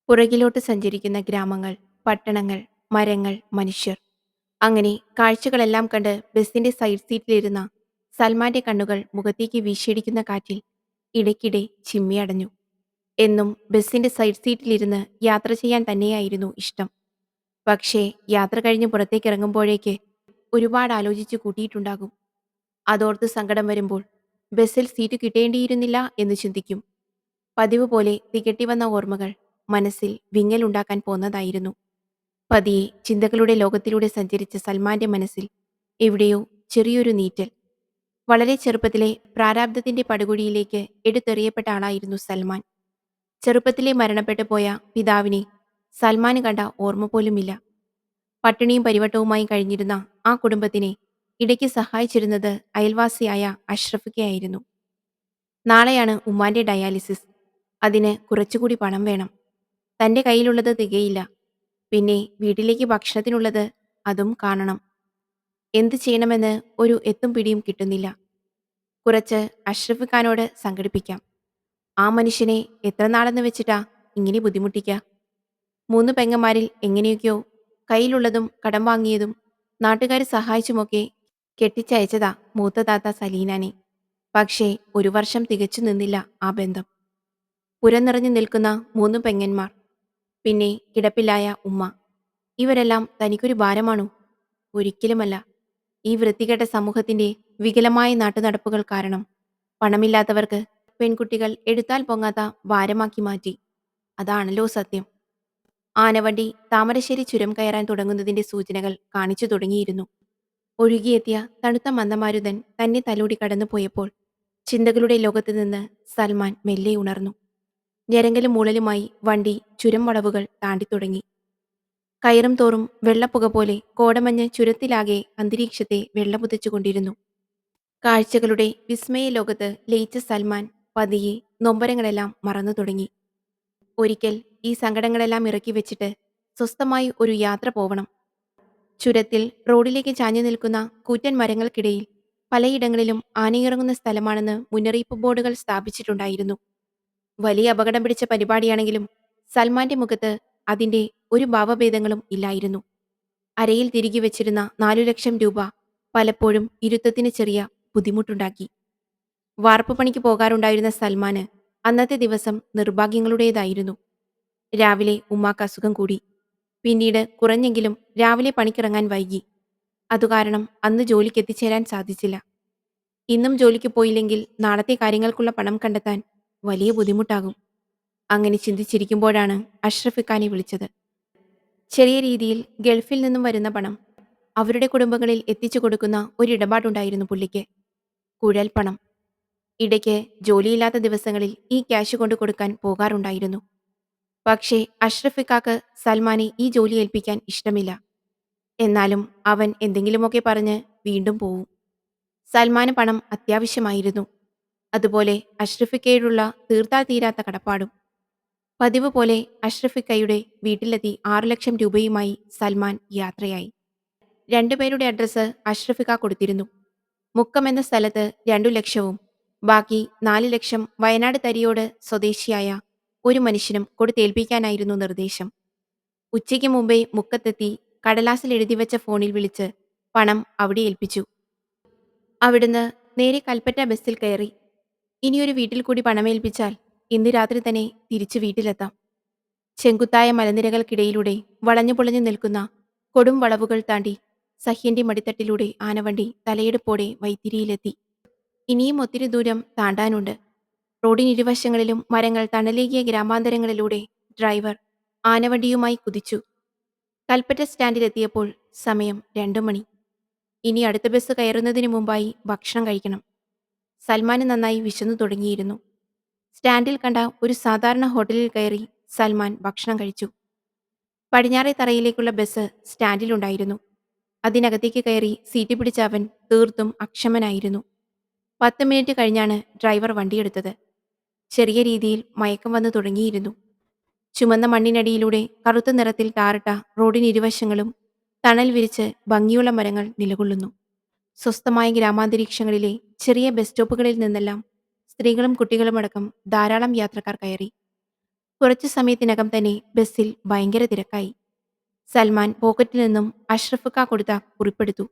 പുറകിലോട്ട് സഞ്ചരിക്കുന്ന ഗ്രാമങ്ങൾ, പട്ടണങ്ങൾ, മരങ്ങൾ, മനുഷ്യർ. അങ്ങനെ കാഴ്ചകളെല്ലാം കണ്ട് ബസിന്റെ സൈഡ് സീറ്റിലിരുന്ന സൽമാന്റെ കണ്ണുകൾ മുഖത്തേക്ക് വീശിയടിക്കുന്ന കാറ്റിൽ ഇടയ്ക്കിടെ ചിമ്മിയടഞ്ഞു. എന്നും ബസിന്റെ സൈഡ് സീറ്റിലിരുന്ന് യാത്ര ചെയ്യാൻ തന്നെയായിരുന്നു ഇഷ്ടം. പക്ഷേ യാത്ര കഴിഞ്ഞ് പുറത്തേക്കിറങ്ങുമ്പോഴേക്ക് ഒരുപാട് ആലോചിച്ച് കൂട്ടിയിട്ടുണ്ടാകും. അതോർത്ത് സങ്കടം വരുമ്പോൾ ബസ്സിൽ സീറ്റ് കിട്ടേണ്ടിയിരുന്നില്ല എന്ന് ചിന്തിക്കും. പതിവ് പോലെ തികട്ടി വന്ന ഓർമ്മകൾ മനസ്സിൽ വിങ്ങലുണ്ടാക്കാൻ പോന്നതായിരുന്നു. പതിയെ ചിന്തകളുടെ ലോകത്തിലൂടെ സഞ്ചരിച്ച സൽമാന്റെ മനസ്സിൽ എവിടെയോ ചെറിയൊരു നീറ്റൽ. വളരെ ചെറുപ്പത്തിലെ പ്രാരാബ്ധത്തിന്റെ പടുകുഴിയിലേക്ക് എടുത്തെറിയപ്പെട്ട ആളായിരുന്നു സൽമാൻ. ചെറുപ്പത്തിലെ മരണപ്പെട്ടു പോയ പിതാവിനെ സൽമാന് കണ്ട ഓർമ്മ പോലുമില്ല. പട്ടിണിയും പരിവട്ടവുമായി കഴിഞ്ഞിരുന്ന ആ കുടുംബത്തിനെ ഇടയ്ക്ക് സഹായിച്ചിരുന്നത് അയൽവാസിയായ അഷ്റഫിക്കയായിരുന്നു. നാളെയാണ് ഉമ്മാന്റെ ഡയാലിസിസ്. അതിന് കുറച്ചുകൂടി പണം വേണം. തന്റെ കയ്യിലുള്ളത് തികയില്ല. പിന്നെ വീട്ടിലേക്ക് ഭക്ഷണത്തിനുള്ളത് അതും കാണണം. എന്ത് ചെയ്യണമെന്ന് ഒരു എത്തും പിടിയും കിട്ടുന്നില്ല. കുറച്ച് അഷ്റഫ് ഖാനോട് സംഘടിപ്പിക്കാം. ആ മനുഷ്യനെ എത്ര നാളെന്ന് വെച്ചിട്ടാ ഇങ്ങനെ ബുദ്ധിമുട്ടിക്ക. 3 പെങ്ങന്മാരിൽ എങ്ങനെയൊക്കെയോ കയ്യിലുള്ളതും കടം വാങ്ങിയതും നാട്ടുകാർ സഹായിച്ചുമൊക്കെ കെട്ടിച്ചയച്ചതാ മൂത്ത താത്ത സലീനാനെ. പക്ഷേ 1 വർഷം തികച്ചു നിന്നില്ല ആ ബന്ധം. പുരനിറഞ്ഞു നിൽക്കുന്ന 3 പെങ്ങന്മാർ, പിന്നെ കിടപ്പിലായ ഉമ്മ. ഇവരെല്ലാം തനിക്കൊരു ഭാരമാണോ? ഒരിക്കലുമല്ല. ഈ വൃത്തികെട്ട സമൂഹത്തിന്റെ വികലമായ നാട്ടുനടപ്പുകൾ കാരണം പണമില്ലാത്തവർക്ക് പെൺകുട്ടികൾ എടുത്താൽ പൊങ്ങാത്ത ഭാരമാക്കി മാറ്റി. അതാണല്ലോ സത്യം. ആനവണ്ടി താമരശ്ശേരി ചുരം കയറാൻ തുടങ്ങുന്നതിന്റെ സൂചനകൾ കാണിച്ചു തുടങ്ങിയിരുന്നു. ഒഴുകിയെത്തിയ തണുത്ത മന്ദമാരുതൻ തന്നെ തലോടി കടന്നുപോയപ്പോൾ ചിന്തകളുടെ ലോകത്ത് നിന്ന് സൽമാൻ മെല്ലെ ഉണർന്നു. ഞെരങ്കലും മൂളലുമായി വണ്ടി ചുരം വളവുകൾ താണ്ടിത്തുടങ്ങി. കയറും തോറും വെള്ളപ്പുക പോലെ കോടമഞ്ഞ് ചുരത്തിലാകെ അന്തരീക്ഷത്തെ വെള്ളപുതച്ചുകൊണ്ടിരുന്നു. കാഴ്ചകളുടെ വിസ്മയ ലോകത്ത് ലയിച്ച സൽമാൻ പതിയെ നൊമ്പരങ്ങളെല്ലാം മറന്നു തുടങ്ങി. ഒരിക്കൽ ഈ സങ്കടങ്ങളെല്ലാം ഇറക്കി വെച്ചിട്ട് സ്വസ്ഥമായി ഒരു യാത്ര പോവണം. ചുരത്തിൽ റോഡിലേക്ക് ചാഞ്ഞു നിൽക്കുന്ന കൂറ്റൻ മരങ്ങൾക്കിടയിൽ പലയിടങ്ങളിലും ആനയിറങ്ങുന്ന സ്ഥലമാണെന്ന് മുന്നറിയിപ്പ് ബോർഡുകൾ സ്ഥാപിച്ചിട്ടുണ്ടായിരുന്നു. വലിയ അപകടം പിടിച്ച പരിപാടിയാണെങ്കിലും സൽമാന്റെ മുഖത്ത് അതിന്റെ ഒരു ഭാവഭേദങ്ങളും ഇല്ലായിരുന്നു. അരയിൽ തിരികെ വെച്ചിരുന്ന 4 ലക്ഷം രൂപ പലപ്പോഴും ഇരുത്തത്തിന് ചെറിയ ബുദ്ധിമുട്ടുണ്ടാക്കി. വാർപ്പ് പണിക്ക് പോകാറുണ്ടായിരുന്ന സൽമാന് അന്നത്തെ ദിവസം നിർഭാഗ്യങ്ങളുടേതായിരുന്നു. രാവിലെ ഉമ്മാക്ക് അസുഖം കൂടി. പിന്നീട് കുറഞ്ഞെങ്കിലും രാവിലെ പണിക്കിറങ്ങാൻ വൈകി. അതുകാരണം അന്ന് ജോലിക്ക് എത്തിച്ചേരാൻ സാധിച്ചില്ല. ഇന്നും ജോലിക്ക് പോയില്ലെങ്കിൽ നാളത്തെ കാര്യങ്ങൾക്കുള്ള പണം കണ്ടെത്താൻ വലിയ ബുദ്ധിമുട്ടാകും. അങ്ങനെ ചിന്തിച്ചിരിക്കുമ്പോഴാണ് അഷ്റഫ് ഖാനെ വിളിച്ചത്. ചെറിയ രീതിയിൽ ഗൾഫിൽ നിന്നും വരുന്ന പണം അവരുടെ കുടുംബങ്ങളിൽ എത്തിച്ചു കൊടുക്കുന്ന ഒരിടപാടുണ്ടായിരുന്നു പുള്ളിക്ക്. കുഴൽപ്പണം. ഇടയ്ക്ക് ജോലിയില്ലാത്ത ദിവസങ്ങളിൽ ഈ ക്യാഷ് കൊണ്ടു കൊടുക്കാൻ പോകാറുണ്ടായിരുന്നു. പക്ഷേ അഷ്റഫിക്കാക്ക് സൽമാനെ ഈ ജോലി ഏൽപ്പിക്കാൻ ഇഷ്ടമില്ല. എന്നാലും അവൻ എന്തെങ്കിലുമൊക്കെ പറഞ്ഞ് വീണ്ടും പോവും. സൽമാന് പണം അത്യാവശ്യമായിരുന്നു. അതുപോലെ അഷ്റഫിക്കയോടുള്ള തീർത്താൽ തീരാത്ത കടപ്പാടും. പതിവ് പോലെ അഷ്റഫിക്കയുടെ വീട്ടിലെത്തി 6 ലക്ഷം രൂപയുമായി സൽമാൻ യാത്രയായി. രണ്ടുപേരുടെ അഡ്രസ്സ് അഷ്റഫിക്ക കൊടുത്തിരുന്നു. മുക്കം എന്ന സ്ഥലത്ത് 2 ലക്ഷവും ബാക്കി 4 ലക്ഷം വയനാട് തരിയോട് സ്വദേശിയായ ഒരു മനുഷ്യനും കൊടുത്തേൽപ്പിക്കാനായിരുന്നു നിർദ്ദേശം. ഉച്ചയ്ക്ക് മുമ്പേ മുക്കത്തെത്തി കടലാസിൽ എഴുതിവെച്ച ഫോണിൽ വിളിച്ച് പണം അവിടെ ഏൽപ്പിച്ചു. അവിടുന്ന് നേരെ കൽപ്പറ്റ ബസ്സിൽ കയറി. ഇനിയൊരു വീട്ടിൽ കൂടി പണമേൽപ്പിച്ചാൽ ഇന്ന് രാത്രി തന്നെ തിരിച്ചു വീട്ടിലെത്താം. ചെങ്കുത്തായ മലനിരകൾക്കിടയിലൂടെ വളഞ്ഞു പൊളഞ്ഞു നിൽക്കുന്ന കൊടും വളവുകൾ താണ്ടി സഹ്യന്റെ മടിത്തട്ടിലൂടെ ആനവണ്ടി തലയെടുപ്പോടെ വൈത്തിരിയിലെത്തി. ഇനിയും ഒത്തിരി ദൂരം താണ്ടാനുണ്ട്. റോഡിനിരുവശങ്ങളിലും മരങ്ങൾ തണലേകിയ ഗ്രാമാന്തരങ്ങളിലൂടെ ഡ്രൈവർ ആനവണ്ടിയുമായി കുതിച്ചു. കൽപ്പറ്റ സ്റ്റാൻഡിലെത്തിയപ്പോൾ സമയം 2 മണി. ഇനി അടുത്ത ബസ് കയറുന്നതിന് മുമ്പായി ഭക്ഷണം കഴിക്കണം. സൽമാന് നന്നായി വിശന്നു തുടങ്ങിയിരുന്നു. സ്റ്റാൻഡിൽ കണ്ട ഒരു സാധാരണ ഹോട്ടലിൽ കയറി സൽമാൻ ഭക്ഷണം കഴിച്ചു. പടിഞ്ഞാറേ തറയിലേക്കുള്ള ബസ് സ്റ്റാൻഡിലുണ്ടായിരുന്നു. അതിനകത്തേക്ക് കയറി സീറ്റ് പിടിച്ച അവൻ തീർത്തും അക്ഷമനായിരുന്നു. 10 മിനിറ്റ് കഴിഞ്ഞാണ് ഡ്രൈവർ വണ്ടിയെടുത്തത്. ചെറിയ രീതിയിൽ മയക്കം വന്നു തുടങ്ങിയിരുന്നു. ചുമന്ന മണ്ണിനടിയിലൂടെ കറുത്ത നിറത്തിൽ ടാറിട്ട റോഡിനിരുവശങ്ങളും തണൽ വിരിച്ച് ഭംഗിയുള്ള മരങ്ങൾ നിലകൊള്ളുന്നു. സ്വസ്ഥമായ ഗ്രാമാന്തരീക്ഷങ്ങളിലെ ചെറിയ ബസ് സ്റ്റോപ്പുകളിൽ നിന്നെല്ലാം സ്ത്രീകളും കുട്ടികളുമടക്കം ധാരാളം യാത്രക്കാർ കയറി. കുറച്ചു സമയത്തിനകം തന്നെ ബസ്സിൽ ഭയങ്കര തിരക്കായി. സൽമാൻ പോക്കറ്റിൽ നിന്നും അഷ്റഫ് ക കൊടുത്ത കുറിപ്പെടുത്തു.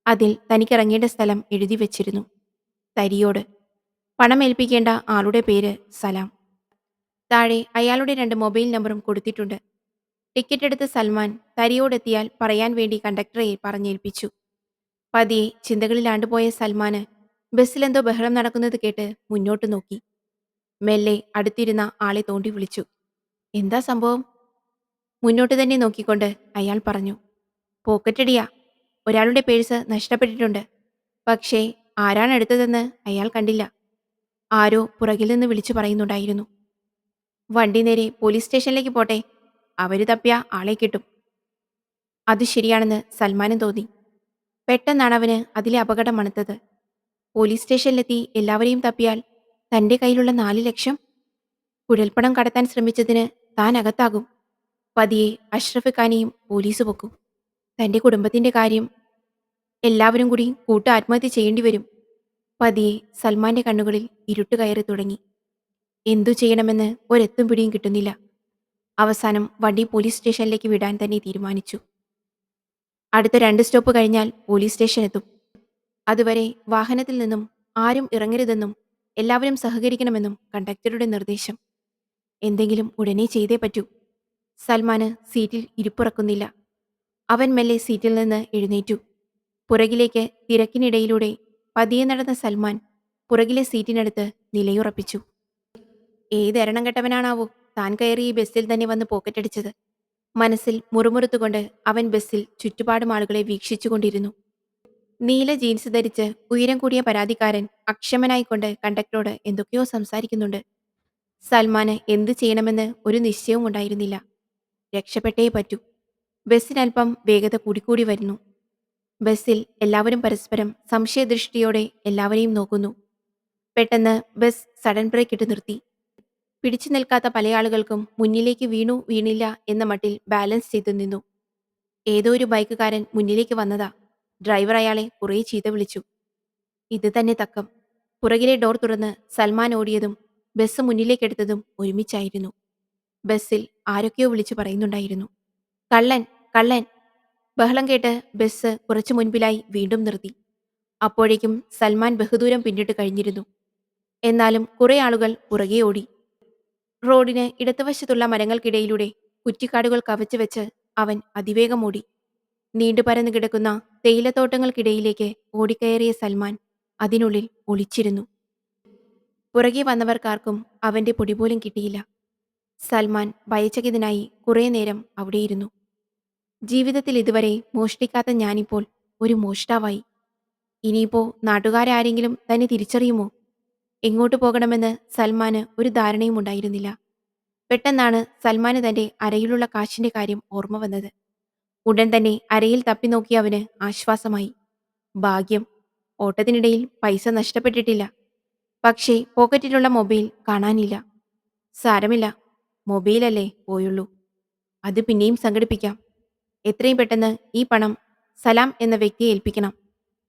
അതിൽ തനിക്കിറങ്ങേണ്ട സ്ഥലം എഴുതി വെച്ചിരുന്നു. തരിയോട്. പണം ഏൽപ്പിക്കേണ്ട ആളുടെ പേര് സലാം. താഴെ അയാളുടെ 2 മൊബൈൽ നമ്പറും കൊടുത്തിട്ടുണ്ട്. ടിക്കറ്റ് എടുത്ത സൽമാൻ തരിയോടെത്തിയാൽ പറയാൻ വേണ്ടി കണ്ടക്ടറെ പറഞ്ഞേൽപ്പിച്ചു. പതിയെ ചിന്തകളിലാണ്ടുപോയ സൽമാന് ബസ്സിലെന്തോ ബഹളം നടക്കുന്നത് കേട്ട് മുന്നോട്ട് നോക്കി. മെല്ലെ അടുത്തിരുന്ന ആളെ തോണ്ടി വിളിച്ചു. എന്താ സംഭവം? മുന്നോട്ട് തന്നെ നോക്കിക്കൊണ്ട് അയാൾ പറഞ്ഞു. പോക്കറ്റടിയാ. ഒരാളുടെ പേഴ്സ് നഷ്ടപ്പെട്ടിട്ടുണ്ട്. പക്ഷേ ആരാണ് എടുത്തതെന്ന് അയാൾ കണ്ടില്ല. ആരോ പുറകിൽ നിന്ന് വിളിച്ചു പറയുന്നുണ്ടായിരുന്നു. വണ്ടി നേരെ പോലീസ് സ്റ്റേഷനിലേക്ക് പോട്ടെ. അവര് തപ്പിയ ആളെ കിട്ടും. അത് ശരിയാണെന്ന് സൽമാനും തോന്നി. പെട്ടെന്നാണ് അവന് അതിലെ അപകടം മണത്തത്. പോലീസ് സ്റ്റേഷനിലെത്തി എല്ലാവരെയും തപ്പിയാൽ തന്റെ കയ്യിലുള്ള 4 ലക്ഷം കുഴൽപ്പണം കടത്താൻ ശ്രമിച്ചതിന് താൻ അകത്താകും. പതിയെ അഷ്റഫ് ഖാനെയും പോലീസ് പൊക്കും. തന്റെ കുടുംബത്തിന്റെ കാര്യം എല്ലാവരും കൂടി കൂട്ട് ആത്മഹത്യ ചെയ്യേണ്ടി വരും. പതിയെ സൽമാന്റെ കണ്ണുകളിൽ ഇരുട്ട് കയറി തുടങ്ങി. എന്തു ചെയ്യണമെന്ന് ഒരെത്തും പിടിയും കിട്ടുന്നില്ല. അവസാനം വണ്ടി പോലീസ് സ്റ്റേഷനിലേക്ക് വിടാൻ തന്നെ തീരുമാനിച്ചു. അടുത്ത 2 സ്റ്റോപ്പ് കഴിഞ്ഞാൽ പോലീസ് സ്റ്റേഷൻ എത്തും. അതുവരെ വാഹനത്തിൽ നിന്നും ആരും ഇറങ്ങരുതെന്നും എല്ലാവരും സഹകരിക്കണമെന്നും കണ്ടക്ടറുടെ നിർദ്ദേശം. എന്തെങ്കിലും ഉടനെ ചെയ്തേ പറ്റൂ. സൽമാന് സീറ്റിൽ ഇരിപ്പുറക്കുന്നില്ല. അവൻ മെല്ലെ സീറ്റിൽ നിന്ന് എഴുന്നേറ്റു. പുറകിലേക്ക് തിരക്കിനിടയിലൂടെ പതിയെ നടന്ന സൽമാൻ പുറകിലെ സീറ്റിനടുത്ത് നിലയുറപ്പിച്ചു. ഏതെരണം കെട്ടവനാണാവോ താൻ കയറി ഈ ബസ്സിൽ തന്നെ വന്ന് പോക്കറ്റടിച്ചത്. മനസ്സിൽ മുറുമുറുത്തുകൊണ്ട് അവൻ ബസ്സിൽ ചുറ്റുപാടും ആളുകളെ വീക്ഷിച്ചുകൊണ്ടിരുന്നു. നീല ജീൻസ് ധരിച്ച് ഉയരം കൂടിയ പരാതിക്കാരൻ അക്ഷമനായിക്കൊണ്ട് കണ്ടക്ടറോട് എന്തൊക്കെയോ സംസാരിക്കുന്നുണ്ട്. സൽമാന് എന്തു ചെയ്യണമെന്ന് ഒരു നിശ്ചയവും ഉണ്ടായിരുന്നില്ല. രക്ഷപ്പെട്ടേ പറ്റൂ. ബസ്സിനൽപ്പം വേഗത കൂടിക്കൂടി വരുന്നു. ബസ്സിൽ എല്ലാവരും പരസ്പരം സംശയദൃഷ്ടിയോടെ എല്ലാവരെയും നോക്കുന്നു. പെട്ടെന്ന് ബസ് സഡൻ ബ്രേക്ക് ഇട്ട് നിർത്തി. പിടിച്ചു നിൽക്കാത്ത പല ആളുകൾക്കും മുന്നിലേക്ക് വീണു വീണില്ല എന്ന മട്ടിൽ ബാലൻസ് ചെയ്തു നിന്നു. ഏതോ ഒരു ബൈക്കുകാരൻ മുന്നിലേക്ക് വന്നതാ. ഡ്രൈവർ അയാളെ കുറേ ചീത്ത വിളിച്ചു. ഇത് തന്നെ തക്കം. പുറകിലെ ഡോർ തുറന്ന് സൽമാൻ ഓടിയതും ബസ് മുന്നിലേക്കെടുത്തതും ഒരുമിച്ചായിരുന്നു. ബസ്സിൽ ആരൊക്കെയോ വിളിച്ചു പറയുന്നുണ്ടായിരുന്നു. കള്ളൻ, കള്ളൻ. ബഹളം കേട്ട് ബസ് കുറച്ചു മുൻപിലായി വീണ്ടും നിർത്തി. അപ്പോഴേക്കും സൽമാൻ ബഹുദൂരം പിന്നിട്ട് കഴിഞ്ഞിരുന്നു. എന്നാലും കുറെ ആളുകൾ പുറകെ ഓടി. റോഡിന് ഇടതുവശത്തുള്ള മരങ്ങൾക്കിടയിലൂടെ കുറ്റിക്കാടുകൾ കവച്ചു വെച്ച് അവൻ അതിവേഗം ഓടി. നീണ്ടുപരന്നു കിടക്കുന്ന തേയിലത്തോട്ടങ്ങൾക്കിടയിലേക്ക് ഓടിക്കയറിയ സൽമാൻ അതിനുള്ളിൽ ഒളിച്ചിരുന്നു. പുറകെ വന്നവർക്കാർക്കും അവന്റെ പൊടിപോലും കിട്ടിയില്ല. സൽമാൻ ഭയചകിതനായി കുറേ നേരം അവിടെയിരുന്നു. ജീവിതത്തിൽ ഇതുവരെ മോഷ്ടിക്കാത്ത ഞാനിപ്പോൾ ഒരു മോഷ്ടാവായി. ഇനിയിപ്പോ നാട്ടുകാരാരെങ്കിലും തന്നെ തിരിച്ചറിയുമോ? എങ്ങോട്ട് പോകണമെന്ന് സൽമാന് ഒരു ധാരണയും ഉണ്ടായിരുന്നില്ല. പെട്ടെന്നാണ് സൽമാന് തന്റെ അരയിലുള്ള കാശിന്റെ കാര്യം ഓർമ്മ വന്നത്. ഉടൻ തന്നെ അരയിൽ തപ്പി നോക്കിയ അവന് ആശ്വാസമായി. ഭാഗ്യം, ഓട്ടത്തിനിടയിൽ പൈസ നഷ്ടപ്പെട്ടിട്ടില്ല. പക്ഷേ പോക്കറ്റിലുള്ള മൊബൈൽ കാണാനില്ല. സാരമില്ല, മൊബൈലല്ലേ പോയുള്ളൂ. അത് പിന്നെയും സംഘടിപ്പിക്കാം. എത്രയും പെട്ടെന്ന് ഈ പണം സലാം എന്ന വ്യക്തിയെ ഏൽപ്പിക്കണം.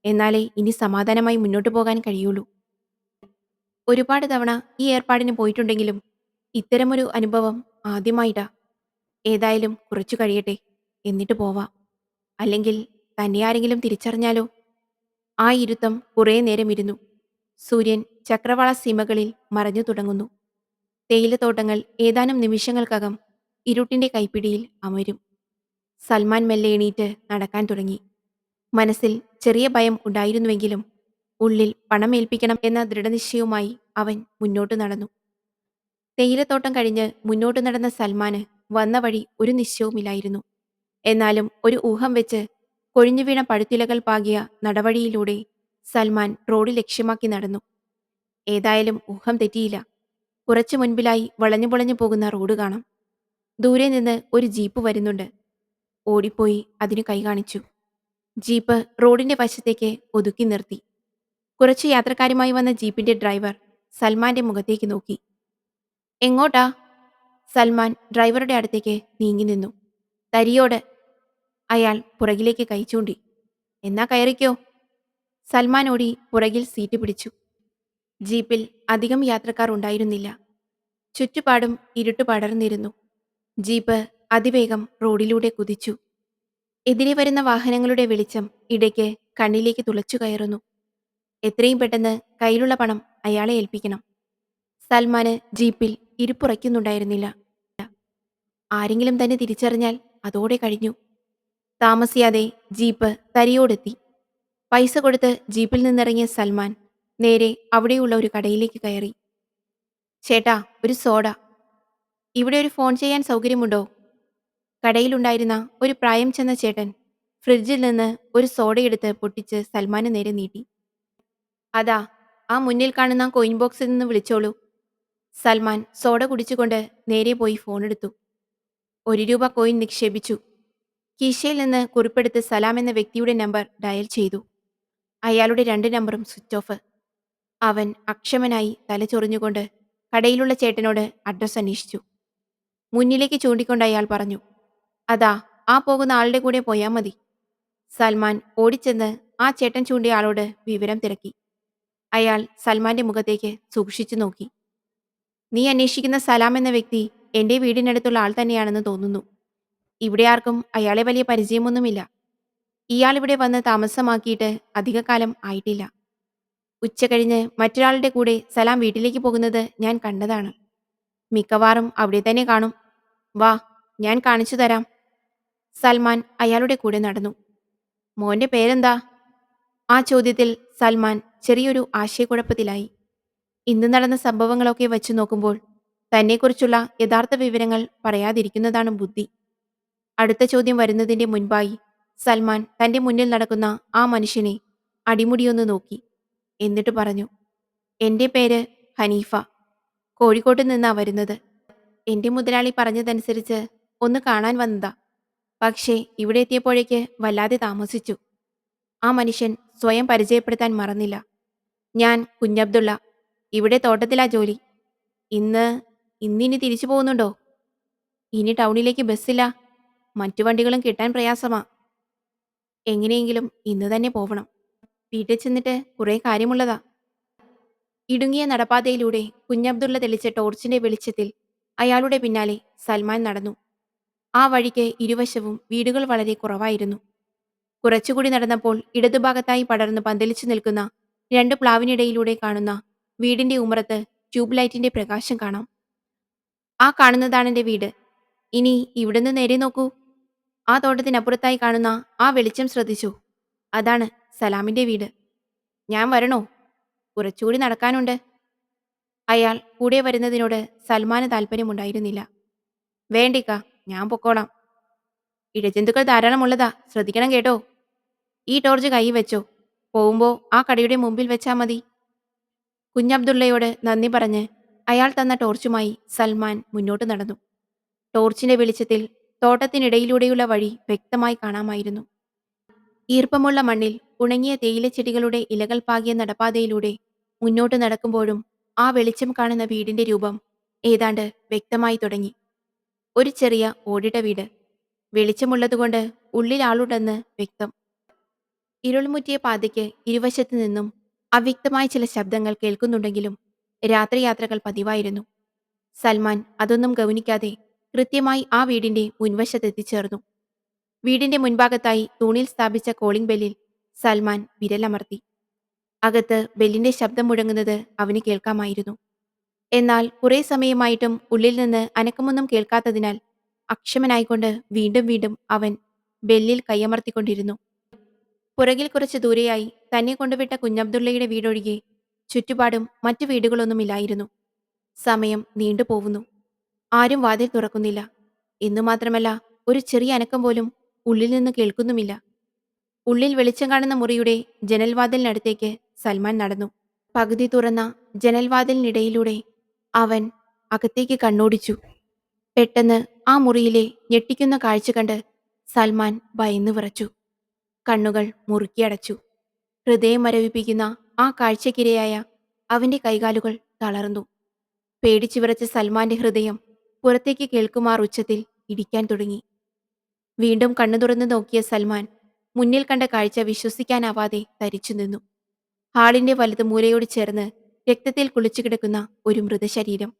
എന്നാലേ ഇനി സമാധാനമായി മുന്നോട്ടു പോകാൻ കഴിയുള്ളൂ. ഒരുപാട് തവണ ഈ ഏർപ്പാടിന് പോയിട്ടുണ്ടെങ്കിലും ഇത്തരമൊരു അനുഭവം ആദ്യമായിട്ടാ. ഏതായാലും കുറച്ചു കഴിയട്ടെ, എന്നിട്ട് പോവാം. അല്ലെങ്കിൽ തന്നെ ആരെങ്കിലും തിരിച്ചറിഞ്ഞാലോ? ആ ഇരുത്തം കുറേ നേരം ഇരുന്നു. സൂര്യൻ ചക്രവാള സീമകളിൽ മറഞ്ഞു തുടങ്ങുന്നു. തേയിലത്തോട്ടങ്ങൾ ഏതാനും നിമിഷങ്ങൾക്കകം ഇരുട്ടിന്റെ കൈപ്പിടിയിൽ അമരും. സൽമാൻ മെല്ലെ എണീറ്റ് നടക്കാൻ തുടങ്ങി. മനസ്സിൽ ചെറിയ ഭയം ഉണ്ടായിരുന്നുവെങ്കിലും ഉള്ളിൽ പണം ഏൽപ്പിക്കണം എന്ന ദൃഢനിശ്ചയവുമായി അവൻ മുന്നോട്ടു നടന്നു. തേയിലത്തോട്ടം കഴിഞ്ഞ് മുന്നോട്ടു നടന്ന സൽമാന് വന്ന വഴി ഒരു നിശ്ചയവുമില്ലായിരുന്നു. എന്നാലും ഒരു ഊഹം വെച്ച് കൊഴിഞ്ഞു വീണ പഴുത്തിലകൾ പാകിയ നടവഴിയിലൂടെ സൽമാൻ റോഡ് ലക്ഷ്യമാക്കി നടന്നു. ഏതായാലും ഊഹം തെറ്റിയില്ല. കുറച്ചു മുൻപിലായി വളഞ്ഞു പൊളഞ്ഞു പോകുന്ന റോഡ് കാണാം. ദൂരെ നിന്ന് ഒരു ജീപ്പ് വരുന്നുണ്ട്. ഓടിപ്പോയി അതിനു കൈ കാണിച്ചു. ജീപ്പ് റോഡിന്റെ വശത്തേക്ക് ഒതുക്കി നിർത്തി. കുറച്ച് യാത്രക്കാരുമായി വന്ന ജീപ്പിന്റെ ഡ്രൈവർ സൽമാന്റെ മുഖത്തേക്ക് നോക്കി. എങ്ങോട്ടാ? സൽമാൻ ഡ്രൈവറുടെ അടുത്തേക്ക് നീങ്ങി നിന്നു. തരിയോട്. അയാൾ പുറകിലേക്ക് കൈ ചൂണ്ടി. എന്നാ കയറിക്കോ. സൽമാൻ ഓടി പുറകിൽ സീറ്റ് പിടിച്ചു. ജീപ്പിൽ അധികം യാത്രക്കാർ ഉണ്ടായിരുന്നില്ല. ചുറ്റുപാടും ഇരുട്ട് പടർന്നിരുന്നു. ജീപ്പ് അതിവേഗം റോഡിലൂടെ കുതിച്ചു. എതിരെ വരുന്ന വാഹനങ്ങളുടെ വെളിച്ചം ഇടയ്ക്ക് കണ്ണിലേക്ക് തുളച്ചു കയറുന്നു. എത്രയും പെട്ടെന്ന് കയ്യിലുള്ള പണം അയാളെ ഏൽപ്പിക്കണം. സൽമാന് ജീപ്പിൽ ഇരിപ്പുറയ്ക്കുന്നുണ്ടായിരുന്നില്ല. ആരെങ്കിലും തന്നെ തിരിച്ചറിഞ്ഞാൽ അതോടെ കഴിഞ്ഞു. താമസിയാതെ ജീപ്പ് തരിയോടെത്തി. പൈസ കൊടുത്ത് ജീപ്പിൽ നിന്നിറങ്ങിയ സൽമാൻ നേരെ അവിടെയുള്ള ഒരു കടയിലേക്ക് കയറി. ചേട്ടാ, ഒരു സോഡ. ഇവിടെ ഒരു ഫോൺ ചെയ്യാൻ സൗകര്യമുണ്ടോ? കടയിലുണ്ടായിരുന്ന ഒരു പ്രായം ചെന്ന ചേട്ടൻ ഫ്രിഡ്ജിൽ നിന്ന് ഒരു സോഡയെടുത്ത് പൊട്ടിച്ച് സൽമാന് നേരെ നീട്ടി. അതാ, ആ മുന്നിൽ കാണുന്ന കോയിൻ ബോക്സിൽ നിന്ന് വിളിച്ചോളൂ. സൽമാൻ സോഡ കുടിച്ചുകൊണ്ട് നേരെ പോയി ഫോണെടുത്തു. 1 രൂപ കോയിൻ നിക്ഷേപിച്ചു. കീശയിൽ നിന്ന് കുറിപ്പെടുത്ത് സലാം എന്ന വ്യക്തിയുടെ നമ്പർ ഡയൽ ചെയ്തു. അയാളുടെ 2 നമ്പറും സ്വിച്ച് ഓഫ്. അവൻ അക്ഷമനായി തലചൊറിഞ്ഞുകൊണ്ട് കടയിലുള്ള ചേട്ടനോട് അഡ്രസ് അന്വേഷിച്ചു. മുന്നിലേക്ക് ചൂണ്ടിക്കൊണ്ട് അയാൾ പറഞ്ഞു, അതാ, ആ പോകുന്ന ആളുടെ കൂടെ പോയാൽ മതി. സൽമാൻ ഓടിച്ചെന്ന് ആ ചേട്ടൻ ചൂണ്ടിയ ആളോട് വിവരം തിരക്കി. അയാൾ സൽമാന്റെ മുഖത്തേക്ക് സൂക്ഷിച്ചു നോക്കി. നീ അന്വേഷിക്കുന്ന സലാം എന്ന വ്യക്തി എന്റെ വീടിനടുത്തുള്ള ആൾ തന്നെയാണെന്ന് തോന്നുന്നു. ഇവിടെ ആർക്കും അയാളെ വലിയ പരിചയമൊന്നുമില്ല. ഇയാൾ ഇവിടെ വന്ന് താമസമാക്കിയിട്ട് അധികകാലം ആയിട്ടില്ല. ഉച്ച കഴിഞ്ഞ് മറ്റൊരാളുടെ കൂടെ സലാം വീട്ടിലേക്ക് പോകുന്നത് ഞാൻ കണ്ടതാണ്. മിക്കവാറും അവിടെ തന്നെ കാണും. വാ, ഞാൻ കാണിച്ചു തരാം. സൽമാൻ അയാളുടെ കൂടെ നടന്നു. മോന്റെ പേരെന്താ? ആ ചോദ്യത്തിൽ സൽമാൻ ചെറിയൊരു ആശയക്കുഴപ്പത്തിലായി. ഇന്ന് നടന്ന സംഭവങ്ങളൊക്കെ വച്ചു നോക്കുമ്പോൾ തന്നെക്കുറിച്ചുള്ള യഥാർത്ഥ വിവരങ്ങൾ പറയാതിരിക്കുന്നതാണ് ബുദ്ധി. അടുത്ത ചോദ്യം വരുന്നതിന്റെ മുൻപായി സൽമാൻ തന്റെ മുന്നിൽ നടക്കുന്ന ആ മനുഷ്യനെ അടിമുടിയൊന്ന് നോക്കി. എന്നിട്ട് പറഞ്ഞു, എന്റെ പേര് ഹനീഫ. കോഴിക്കോട്ട് നിന്നാ വരുന്നത്. എന്റെ മുതലാളി പറഞ്ഞതനുസരിച്ച് ഒന്ന് കാണാൻ വന്നതാ. പക്ഷേ ഇവിടെ എത്തിയപ്പോഴേക്ക് വല്ലാതെ താമസിച്ചു. ആ മനുഷ്യൻ സ്വയം പരിചയപ്പെടുത്താൻ മറന്നില്ല. ഞാൻ കുഞ്ഞബ്ദുള്ള. ഇവിടെ തോട്ടത്തിലാ ജോലി. ഇന്ന് ഇന്നിനി തിരിച്ചു പോകുന്നുണ്ടോ? ഇനി ടൗണിലേക്ക് ബസ്സില്ല. മറ്റു വണ്ടികളും കിട്ടാൻ പ്രയാസമാ. എങ്ങനെയെങ്കിലും ഇന്ന് തന്നെ പോവണം. വീട്ടിൽ ചെന്നിട്ട് കുറെ കാര്യമുള്ളതാ. ഇടുങ്ങിയ നടപ്പാതയിലൂടെ കുഞ്ഞബ്ദുള്ള തെളിച്ച ടോർച്ചിന്റെ വെളിച്ചത്തിൽ അയാളുടെ പിന്നാലെ സൽമാൻ നടന്നു. ആ വഴിക്ക് ഇരുവശവും വീടുകൾ വളരെ കുറവായിരുന്നു. കുറച്ചുകൂടി നടന്നപ്പോൾ ഇടതുഭാഗത്തായി പടർന്ന് പന്തലിച്ചു നിൽക്കുന്ന 2 പ്ലാവിനിടയിലൂടെ കാണുന്ന വീടിന്റെ ഉമ്മറത്ത് ട്യൂബ് ലൈറ്റിന്റെ പ്രകാശം കാണാം. ആ കാണുന്നതാണെന്റെ വീട്. ഇനി ഇവിടുന്ന് നേരെ നോക്കൂ. ആ തോട്ടത്തിനപ്പുറത്തായി കാണുന്ന ആ വെളിച്ചം ശ്രദ്ധിച്ചു. അതാണ് സലാമിന്റെ വീട്. ഞാൻ വരണോ? കുറച്ചുകൂടി നടക്കാനുണ്ട്. അയാൾ കൂടെ വരുന്നതിനോട് സൽമാന് താല്പര്യമുണ്ടായിരുന്നില്ല. വേണ്ടിക്ക, ഞാൻ പൊക്കോളാം. ഇഴജന്തുക്കൾ ധാരാളമുള്ളതാ, ശ്രദ്ധിക്കണം കേട്ടോ. ഈ ടോർച്ച് കൈ വെച്ചോ. പോവുമ്പോ ആ കടയുടെ മുമ്പിൽ വെച്ചാ മതി. കുഞ്ഞബ്ദുള്ളയോട് നന്ദി പറഞ്ഞ് അയാൾ തന്ന ടോർച്ചുമായി സൽമാൻ മുന്നോട്ട് നടന്നു. ടോർച്ചിന്റെ വെളിച്ചത്തിൽ തോട്ടത്തിനിടയിലൂടെയുള്ള വഴി വ്യക്തമായി കാണാമായിരുന്നു. ഈർപ്പമുള്ള മണ്ണിൽ ഉണങ്ങിയ തേയിലച്ചെടികളുടെ ഇലകൾ പാകിയ നടപ്പാതയിലൂടെ മുന്നോട്ട് നടക്കുമ്പോഴും ആ വെളിച്ചം കാണുന്ന വീടിന്റെ രൂപം ഏതാണ്ട് വ്യക്തമായി തുടങ്ങി. ഒരു ചെറിയ ഓടിട്ട വീട്. വെളിച്ചമുള്ളതുകൊണ്ട് ഉള്ളിൽ ആളുണ്ടെന്ന് വ്യക്തം. ഇരുൾമുറ്റിയ പാതയ്ക്ക് ഇരുവശത്തു നിന്നും അവ്യക്തമായ ചില ശബ്ദങ്ങൾ കേൾക്കുന്നുണ്ടെങ്കിലും രാത്രിയാത്രകൾ പതിവായിരുന്നു. സൽമാൻ അതൊന്നും ഗൗനിക്കാതെ കൃത്യമായി ആ വീടിന്റെ മുൻവശത്തെത്തിച്ചേർന്നു. വീടിന്റെ മുൻഭാഗത്തായി തൂണിൽ സ്ഥാപിച്ച കോളിംഗ് ബെല്ലിൽ സൽമാൻ വിരലമർത്തി. അകത്ത് ബെല്ലിന്റെ ശബ്ദം മുഴങ്ങുന്നത് അവന് കേൾക്കാമായിരുന്നു. എന്നാൽ കുറെ സമയമായിട്ടും ഉള്ളിൽ നിന്ന് അനക്കമൊന്നും കേൾക്കാത്തതിനാൽ അക്ഷമനായിക്കൊണ്ട് വീണ്ടും വീണ്ടും അവൻ ബെല്ലിൽ കൈയമർത്തിക്കൊണ്ടിരുന്നു. പുറകിൽ കുറച്ച് ദൂരെയായി തന്നെ കൊണ്ടുവിട്ട കുഞ്ഞബ്ദുള്ളയുടെ വീടൊഴികെ ചുറ്റുപാടും മറ്റു വീടുകളൊന്നുമില്ലായിരുന്നു. സമയം നീണ്ടുപോവുന്നു. ആരും വാതിൽ തുറക്കുന്നില്ല. എന്നു മാത്രമല്ല, ഒരു ചെറിയ അനക്കം പോലും ഉള്ളിൽ നിന്ന് കേൾക്കുന്നുമില്ല. ഉള്ളിൽ വെളിച്ചം കാണുന്ന മുറിയുടെ ജനൽവാതിലിനടുത്തേക്ക് സൽമാൻ നടന്നു. പകുതി തുറന്ന ജനൽവാതിലിനിടയിലൂടെ അവൻ അകത്തേക്ക് കണ്ണോടിച്ചു. പെട്ടെന്ന് ആ മുറിയിലെ ഞെട്ടിക്കുന്ന കാഴ്ച കണ്ട് സൽമാൻ ഭയന്നു വിറച്ചു. കണ്ണുകൾ മുറുക്കിയടച്ചു. ഹൃദയം മരവിപ്പിക്കുന്ന ആ കാഴ്ചയ്ക്കിരയായ അവന്റെ കൈകാലുകൾ തളർന്നു. പേടിച്ചു വിറച്ച സൽമാന്റെ ഹൃദയം പുറത്തേക്ക് കേൾക്കുമാർ ഉച്ചത്തിൽ ഇടിക്കാൻ തുടങ്ങി. വീണ്ടും കണ്ണു തുറന്നു നോക്കിയ സൽമാൻ മുന്നിൽ കണ്ട കാഴ്ച വിശ്വസിക്കാനാവാതെ തരിച്ചു നിന്നു. ഹാളിന്റെ വലത് മൂലയോട് ചേർന്ന് രക്തത്തിൽ കുളിച്ചു കിടക്കുന്ന ഒരു മൃതശരീരം.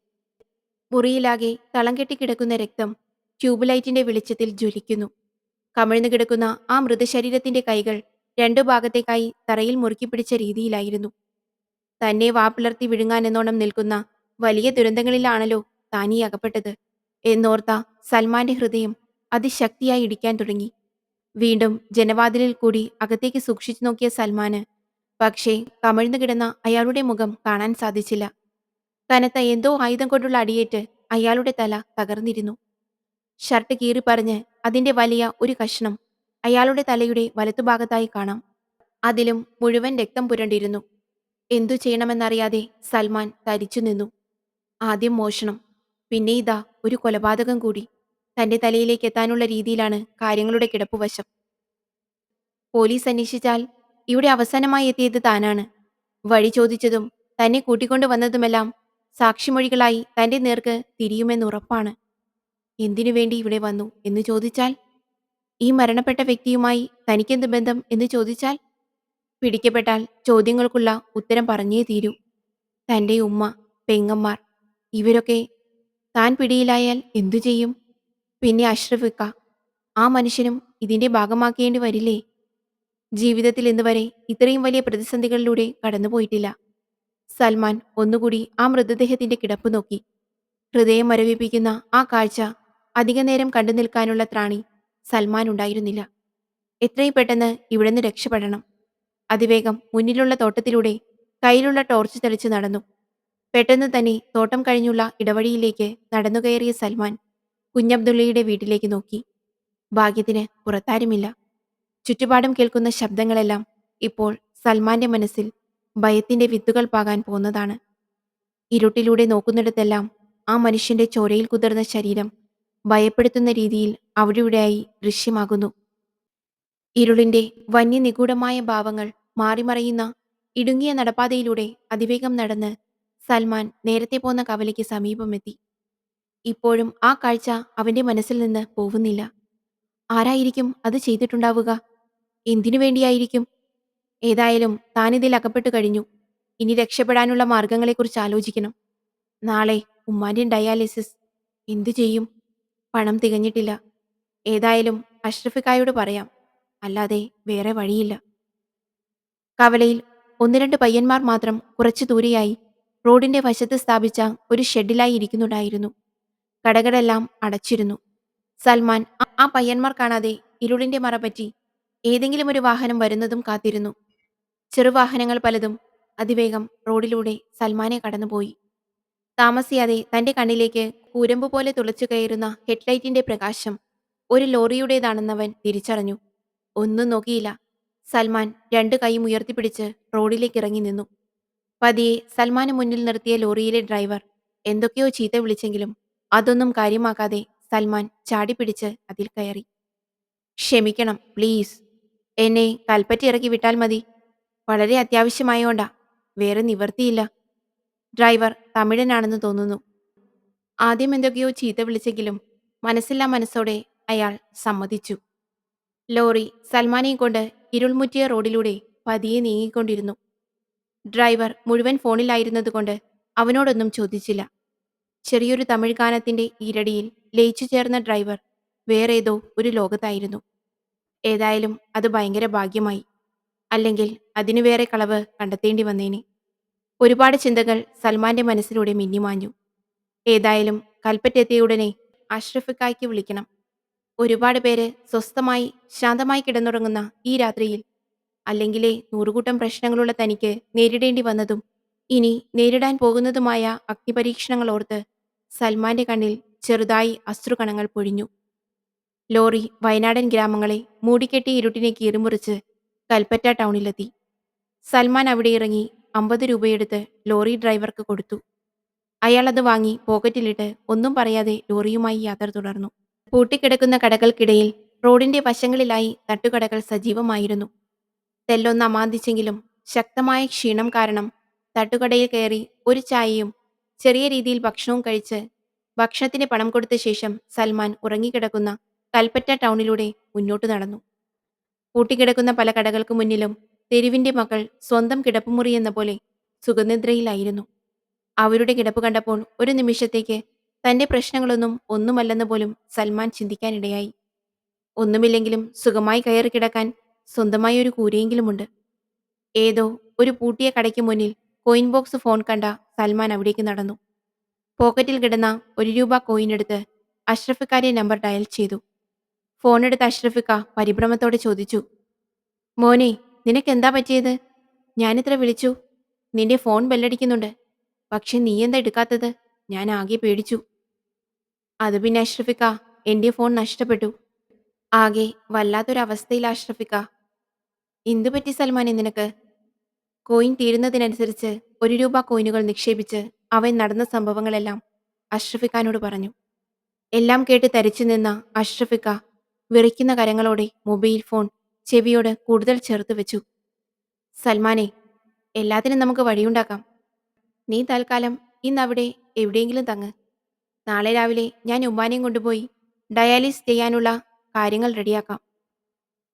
മുറിയിലാകെ തളം കെട്ടിക്കിടക്കുന്ന രക്തം ട്യൂബ് ലൈറ്റിന്റെ വെളിച്ചത്തിൽ ജ്വലിക്കുന്നു. കമിഴ്ന്നു കിടക്കുന്ന ആ മൃതശരീരത്തിന്റെ കൈകൾ രണ്ടു ഭാഗത്തേക്കായി തറയിൽ മുറുക്കിപ്പിടിച്ച രീതിയിലായിരുന്നു. തന്നെ വാപ്പിളർത്തി വിഴുങ്ങാനെന്നോണം നിൽക്കുന്ന വലിയ ദുരന്തങ്ങളിലാണല്ലോ താനീ അകപ്പെട്ടത് എന്നോർത്ത സൽമാന്റെ ഹൃദയം അതിശക്തിയായി ഇടിക്കാൻ തുടങ്ങി. വീണ്ടും ജനവാതിലിൽ കൂടി അകത്തേക്ക് സൂക്ഷിച്ചു നോക്കിയ സൽമാന് പക്ഷേ കമിഴ്ന്നു കിടന്ന അയാളുടെ മുഖം കാണാൻ സാധിച്ചില്ല. കനത്ത എന്തോ ആയുധം കൊണ്ടുള്ള അടിയേറ്റ് അയാളുടെ തല തകർന്നിരുന്നു. ഷർട്ട് കീറിപ്പറിഞ്ഞ് അതിന്റെ വലിയ ഒരു കഷ്ണം അയാളുടെ തലയുടെ വലത്തുഭാഗത്തായി കാണാം. അതിലും മുഴുവൻ രക്തം പുരണ്ടിരുന്നു. എന്തു ചെയ്യണമെന്നറിയാതെ സൽമാൻ തരിച്ചു നിന്നു. ആദ്യം മോഷണം, പിന്നെ ഇതാ ഒരു കൊലപാതകം കൂടി. തന്റെ തലയിലേക്ക് എത്താനുള്ള രീതിയിലാണ് കാര്യങ്ങളുടെ കിടപ്പുവശം. പോലീസ് അന്വേഷിച്ചാൽ ഇവിടെ അവസാനമായി എത്തിയത് താനാണ്. വഴി ചോദിച്ചതും തന്നെ കൂട്ടിക്കൊണ്ടു വന്നതുമെല്ലാം സാക്ഷിമൊഴികളായി തന്റെ നേർക്ക് തിരിയുമെന്നുറപ്പാണ്. എന്തിനു വേണ്ടി ഇവിടെ വന്നു എന്ന് ചോദിച്ചാൽ, ഈ മരണപ്പെട്ട വ്യക്തിയുമായി തനിക്കെന്ത് ബന്ധം എന്ന് ചോദിച്ചാൽ, പിടിക്കപ്പെട്ടാൽ ചോദ്യങ്ങൾക്കുള്ള ഉത്തരം പറഞ്ഞേ തീരൂ. തന്റെ ഉമ്മ, പെങ്ങന്മാർ ഇവരൊക്കെ താൻ പിടിയിലായാൽ എന്തു ചെയ്യും? പിന്നെ അഷ്റഫിക്ക, ആ മനുഷ്യനും ഇതിന്റെ ഭാഗമാക്കേണ്ടി വരില്ലേ? ജീവിതത്തിൽ ഇന്നുവരെ ഇത്രയും വലിയ പ്രതിസന്ധികളിലൂടെ കടന്നുപോയിട്ടില്ല. സൽമാൻ ഒന്നുകൂടി ആ മൃതദേഹത്തിന്റെ കിടപ്പ് നോക്കി. ഹൃദയം മരവിപ്പിക്കുന്ന ആ കാഴ്ച അധികനേരം കണ്ടു നിൽക്കാനുള്ള ത്രാണി സൽമാൻ ഉണ്ടായിരുന്നില്ല. എത്രയും പെട്ടെന്ന് ഇവിടുന്ന് രക്ഷപ്പെടണം. അതിവേഗം മുന്നിലുള്ള തോട്ടത്തിലൂടെ കയ്യിലുള്ള ടോർച്ച് തെളിച്ച് നടന്നു. പെട്ടെന്ന് തന്നെ തോട്ടം കഴിഞ്ഞുള്ള ഇടവഴിയിലേക്ക് നടന്നുകയറിയ സൽമാൻ കുഞ്ഞബ്ദുള്ളയുടെ വീട്ടിലേക്ക് നോക്കി. ഭാഗ്യത്തിന് പുറത്താരുമില്ല. ചുറ്റുപാടും കേൾക്കുന്ന ശബ്ദങ്ങളെല്ലാം ഇപ്പോൾ സൽമാന്റെ മനസ്സിൽ ഭയത്തിന്റെ വിത്തുകൾ പാകാൻ പോന്നതാണ്. ഇരുട്ടിലൂടെ നോക്കുന്നിടത്തെല്ലാം ആ മനുഷ്യന്റെ ചോരയിൽ കുതിർന്ന ശരീരം ഭയപ്പെടുത്തുന്ന രീതിയിൽ അവിടെയിവിടെയായി ദൃശ്യമാകുന്നു. ഇരുളിന്റെ വന്യനിഗൂഢമായ ഭാവങ്ങൾ മാറിമറയുന്ന ഇടുങ്ങിയ നടപ്പാതയിലൂടെ അതിവേഗം നടന്ന് സൽമാൻ നേരത്തെ പോന്ന കവലയ്ക്ക് സമീപമെത്തി. ഇപ്പോഴും ആ കാഴ്ച അവന്റെ മനസ്സിൽ നിന്ന് പോവുന്നില്ല. ആരായിരിക്കും അത് ചെയ്തിട്ടുണ്ടാവുക? എന്തിനു വേണ്ടിയായിരിക്കും? ഏതായാലും താനിതിൽ അകപ്പെട്ടു കഴിഞ്ഞു. ഇനി രക്ഷപ്പെടാനുള്ള മാർഗങ്ങളെക്കുറിച്ച് ആലോചിക്കണം. നാളെ ഉമ്മാന്റെ ഡയാലിസിസ്. എന്തു ചെയ്യും? പണം തികഞ്ഞിട്ടില്ല. ഏതായാലും അഷ്റഫിക്കായോട് പറയാം. അല്ലാതെ വേറെ വഴിയില്ല. കവലയിൽ ഒന്ന് രണ്ട് പയ്യന്മാർ മാത്രം കുറച്ചു ദൂരെയായി റോഡിന്റെ വശത്ത് സ്ഥാപിച്ച ഒരു ഷെഡിലായി ഇരിക്കുന്നുണ്ടായിരുന്നു. കടകളെല്ലാം അടച്ചിരുന്നു. സൽമാൻ ആ പയ്യന്മാർ കാണാതെ ഇരുളിന്റെ മറപറ്റി ഏതെങ്കിലും ഒരു വാഹനം വരുന്നതും കാത്തിരുന്നു. ചെറുവാഹനങ്ങൾ പലതും അതിവേഗം റോഡിലൂടെ സൽമാനെ കടന്നുപോയി. താമസിയാതെ തന്റെ കണ്ണിലേക്ക് കൂരമ്പ് പോലെ തുളച്ചു കയറുന്ന ഹെഡ്ലൈറ്റിന്റെ പ്രകാശം ഒരു ലോറിയുടേതാണെന്നവൻ തിരിച്ചറിഞ്ഞു. ഒന്നും നോക്കിയില്ല. സൽമാൻ രണ്ടു കൈയും ഉയർത്തിപ്പിടിച്ച് റോഡിലേക്ക് ഇറങ്ങി നിന്നു. പതിയെ സൽമാന് മുന്നിൽ നിർത്തിയ ലോറിയിലെ ഡ്രൈവർ എന്തൊക്കെയോ ചീത്ത വിളിച്ചെങ്കിലും അതൊന്നും കാര്യമാക്കാതെ സൽമാൻ ചാടിപ്പിടിച്ച് അതിൽ കയറി. ക്ഷമിക്കണം, പ്ലീസ്. എന്നെ കൽപ്പറ്റ ഇറക്കി വിട്ടാൽ മതി. വളരെ അത്യാവശ്യമായോണ്ടാ. വേറെ നിവർത്തിയില്ല. ഡ്രൈവർ തമിഴനാണെന്ന് തോന്നുന്നു. ആദ്യം എന്തൊക്കെയോ ചീത്ത വിളിച്ചെങ്കിലും മനസ്സില്ലാ മനസ്സോടെ അയാൾ സമ്മതിച്ചു. ലോറി സൽമാനെയും കൊണ്ട് ഇരുൾമുറ്റിയ റോഡിലൂടെ പതിയെ നീങ്ങിക്കൊണ്ടിരുന്നു. ഡ്രൈവർ മുഴുവൻ ഫോണിലായിരുന്നതുകൊണ്ട് അവനോടൊന്നും ചോദിച്ചില്ല. ചെറിയൊരു തമിഴ് ഗാനത്തിന്റെ ഈരടിയിൽ ലയിച്ചു ചേർന്ന ഡ്രൈവർ വേറേതോ ഒരു ലോകത്തായിരുന്നു. ഏതായാലും അത് ഭയങ്കര ഭാഗ്യമായി. അല്ലെങ്കിൽ അതിനു വേറെ കളവ് കണ്ടെത്തേണ്ടി വന്നേനെ. ഒരുപാട് ചിന്തകൾ സൽമാന്റെ മനസ്സിലൂടെ മിന്നിമാഞ്ഞു. ഏതായാലും കൽപ്പറ്റെത്തിയ ഉടനെ അഷ്റഫിക്കായ്ക്ക് വിളിക്കണം. ഒരുപാട് പേര് സ്വസ്ഥമായി ശാന്തമായി കിടന്നുറങ്ങുന്ന ഈ രാത്രിയിൽ അല്ലെങ്കിലേ നൂറുകൂട്ടം പ്രശ്നങ്ങളുള്ള തനിക്ക് നേരിടേണ്ടി വന്നതും ഇനി നേരിടാൻ പോകുന്നതുമായ അഗ്നിപരീക്ഷണങ്ങൾ ഓർത്ത് സൽമാന്റെ കണ്ണിൽ ചെറുതായി അശ്രുകണങ്ങൾ പൊഴിഞ്ഞു. ലോറി വയനാടൻ ഗ്രാമങ്ങളെ മൂടിക്കെട്ടി ഇരുട്ടിനെ കീറിമുറിച്ച് കൽപ്പറ്റ ടൗണിലെത്തി. സൽമാൻ അവിടെ ഇറങ്ങി 50 രൂപയെടുത്ത് ലോറി ഡ്രൈവർക്ക് കൊടുത്തു. അയാൾ അത് വാങ്ങി പോക്കറ്റിലിട്ട് ഒന്നും പറയാതെ ലോറിയുമായി യാത്ര തുടർന്നു. പൂട്ടിക്കിടക്കുന്ന കടകൾക്കിടയിൽ റോഡിന്റെ വശങ്ങളിലായി തട്ടുകടകൾ സജീവമായിരുന്നു. തെല്ലൊന്ന് അമാന്തിച്ചെങ്കിലും ശക്തമായ ക്ഷീണം കാരണം തട്ടുകടയിൽ കയറി ഒരു ചായയും ചെറിയ രീതിയിൽ ഭക്ഷണവും കഴിച്ച് ഭക്ഷണത്തിന് പണം കൊടുത്ത ശേഷം സൽമാൻ ഉറങ്ങിക്കിടക്കുന്ന കൽപ്പറ്റ ടൗണിലൂടെ മുന്നോട്ട് നടന്നു. പൂട്ടിക്കിടക്കുന്ന പല കടകൾക്ക് മുന്നിലും തെരുവിന്റെ മക്കൾ സ്വന്തം കിടപ്പുമുറി എന്ന പോലെ സുഖനിദ്രയിലായിരുന്നു. അവരുടെ കിടപ്പ് കണ്ടപ്പോൾ ഒരു നിമിഷത്തേക്ക് തന്റെ പ്രശ്നങ്ങളൊന്നും ഒന്നുമല്ലെന്ന് പോലും സൽമാൻ ചിന്തിക്കാനിടയായി. ഒന്നുമില്ലെങ്കിലും സുഖമായി കയറി കിടക്കാൻ സ്വന്തമായി ഒരു കൂരയെങ്കിലുമുണ്ട്. ഏതോ ഒരു പൂട്ടിയ കടയ്ക്ക് മുന്നിൽ കോയിൻ ബോക്സ് ഫോൺ കണ്ട സൽമാൻ അവിടേക്ക് നടന്നു. പോക്കറ്റിൽ കിടന്ന ₹1 കോയിനെടുത്ത് അഷ്റഫിക്കാന്റെ നമ്പർ ഡയൽ ചെയ്തു. ഫോണെടുത്ത അഷ്റഫിക്ക പരിഭ്രമത്തോടെ ചോദിച്ചു, മോനെ, നിനക്കെന്താ പറ്റിയത്? ഞാനിത്ര വിളിച്ചു. നിന്റെ ഫോൺ ബെല്ലടിക്കുന്നുണ്ട്. പക്ഷെ നീയെന്താ എടുക്കാത്തത്? ഞാൻ ആകെ പേടിച്ചു. അത് പിന്നെ അഷ്റഫിക്ക, എന്റെ ഫോൺ നഷ്ടപ്പെട്ടു. ആകെ വല്ലാത്തൊരവസ്ഥയിലാ അഷ്റഫിക്ക. എന്തു പറ്റി സൽമാനെ നിനക്ക്? കോയിൻ തീരുന്നതിനനുസരിച്ച് ₹1 കോയിനുകൾ നിക്ഷേപിച്ച് അവൻ നടന്ന സംഭവങ്ങളെല്ലാം അഷ്റഫിക്കാനോട് പറഞ്ഞു. എല്ലാം കേട്ട് തരിച്ചു നിന്ന അഷ്റഫിക്ക വിറയ്ക്കുന്ന കരങ്ങളോടെ മൊബൈൽ ഫോൺ ചെവിയോട് കൂടുതൽ ചേർത്ത് വെച്ചു. സൽമാനെ, എല്ലാത്തിനും നമുക്ക് വഴിയുണ്ടാക്കാം. നീ തൽക്കാലം ഇന്നവിടെ എവിടെയെങ്കിലും തങ്ങ്. നാളെ രാവിലെ ഞാൻ ഉമ്മാനെയും കൊണ്ടുപോയി ഡയാലിസ് ചെയ്യാനുള്ള കാര്യങ്ങൾ റെഡിയാക്കാം.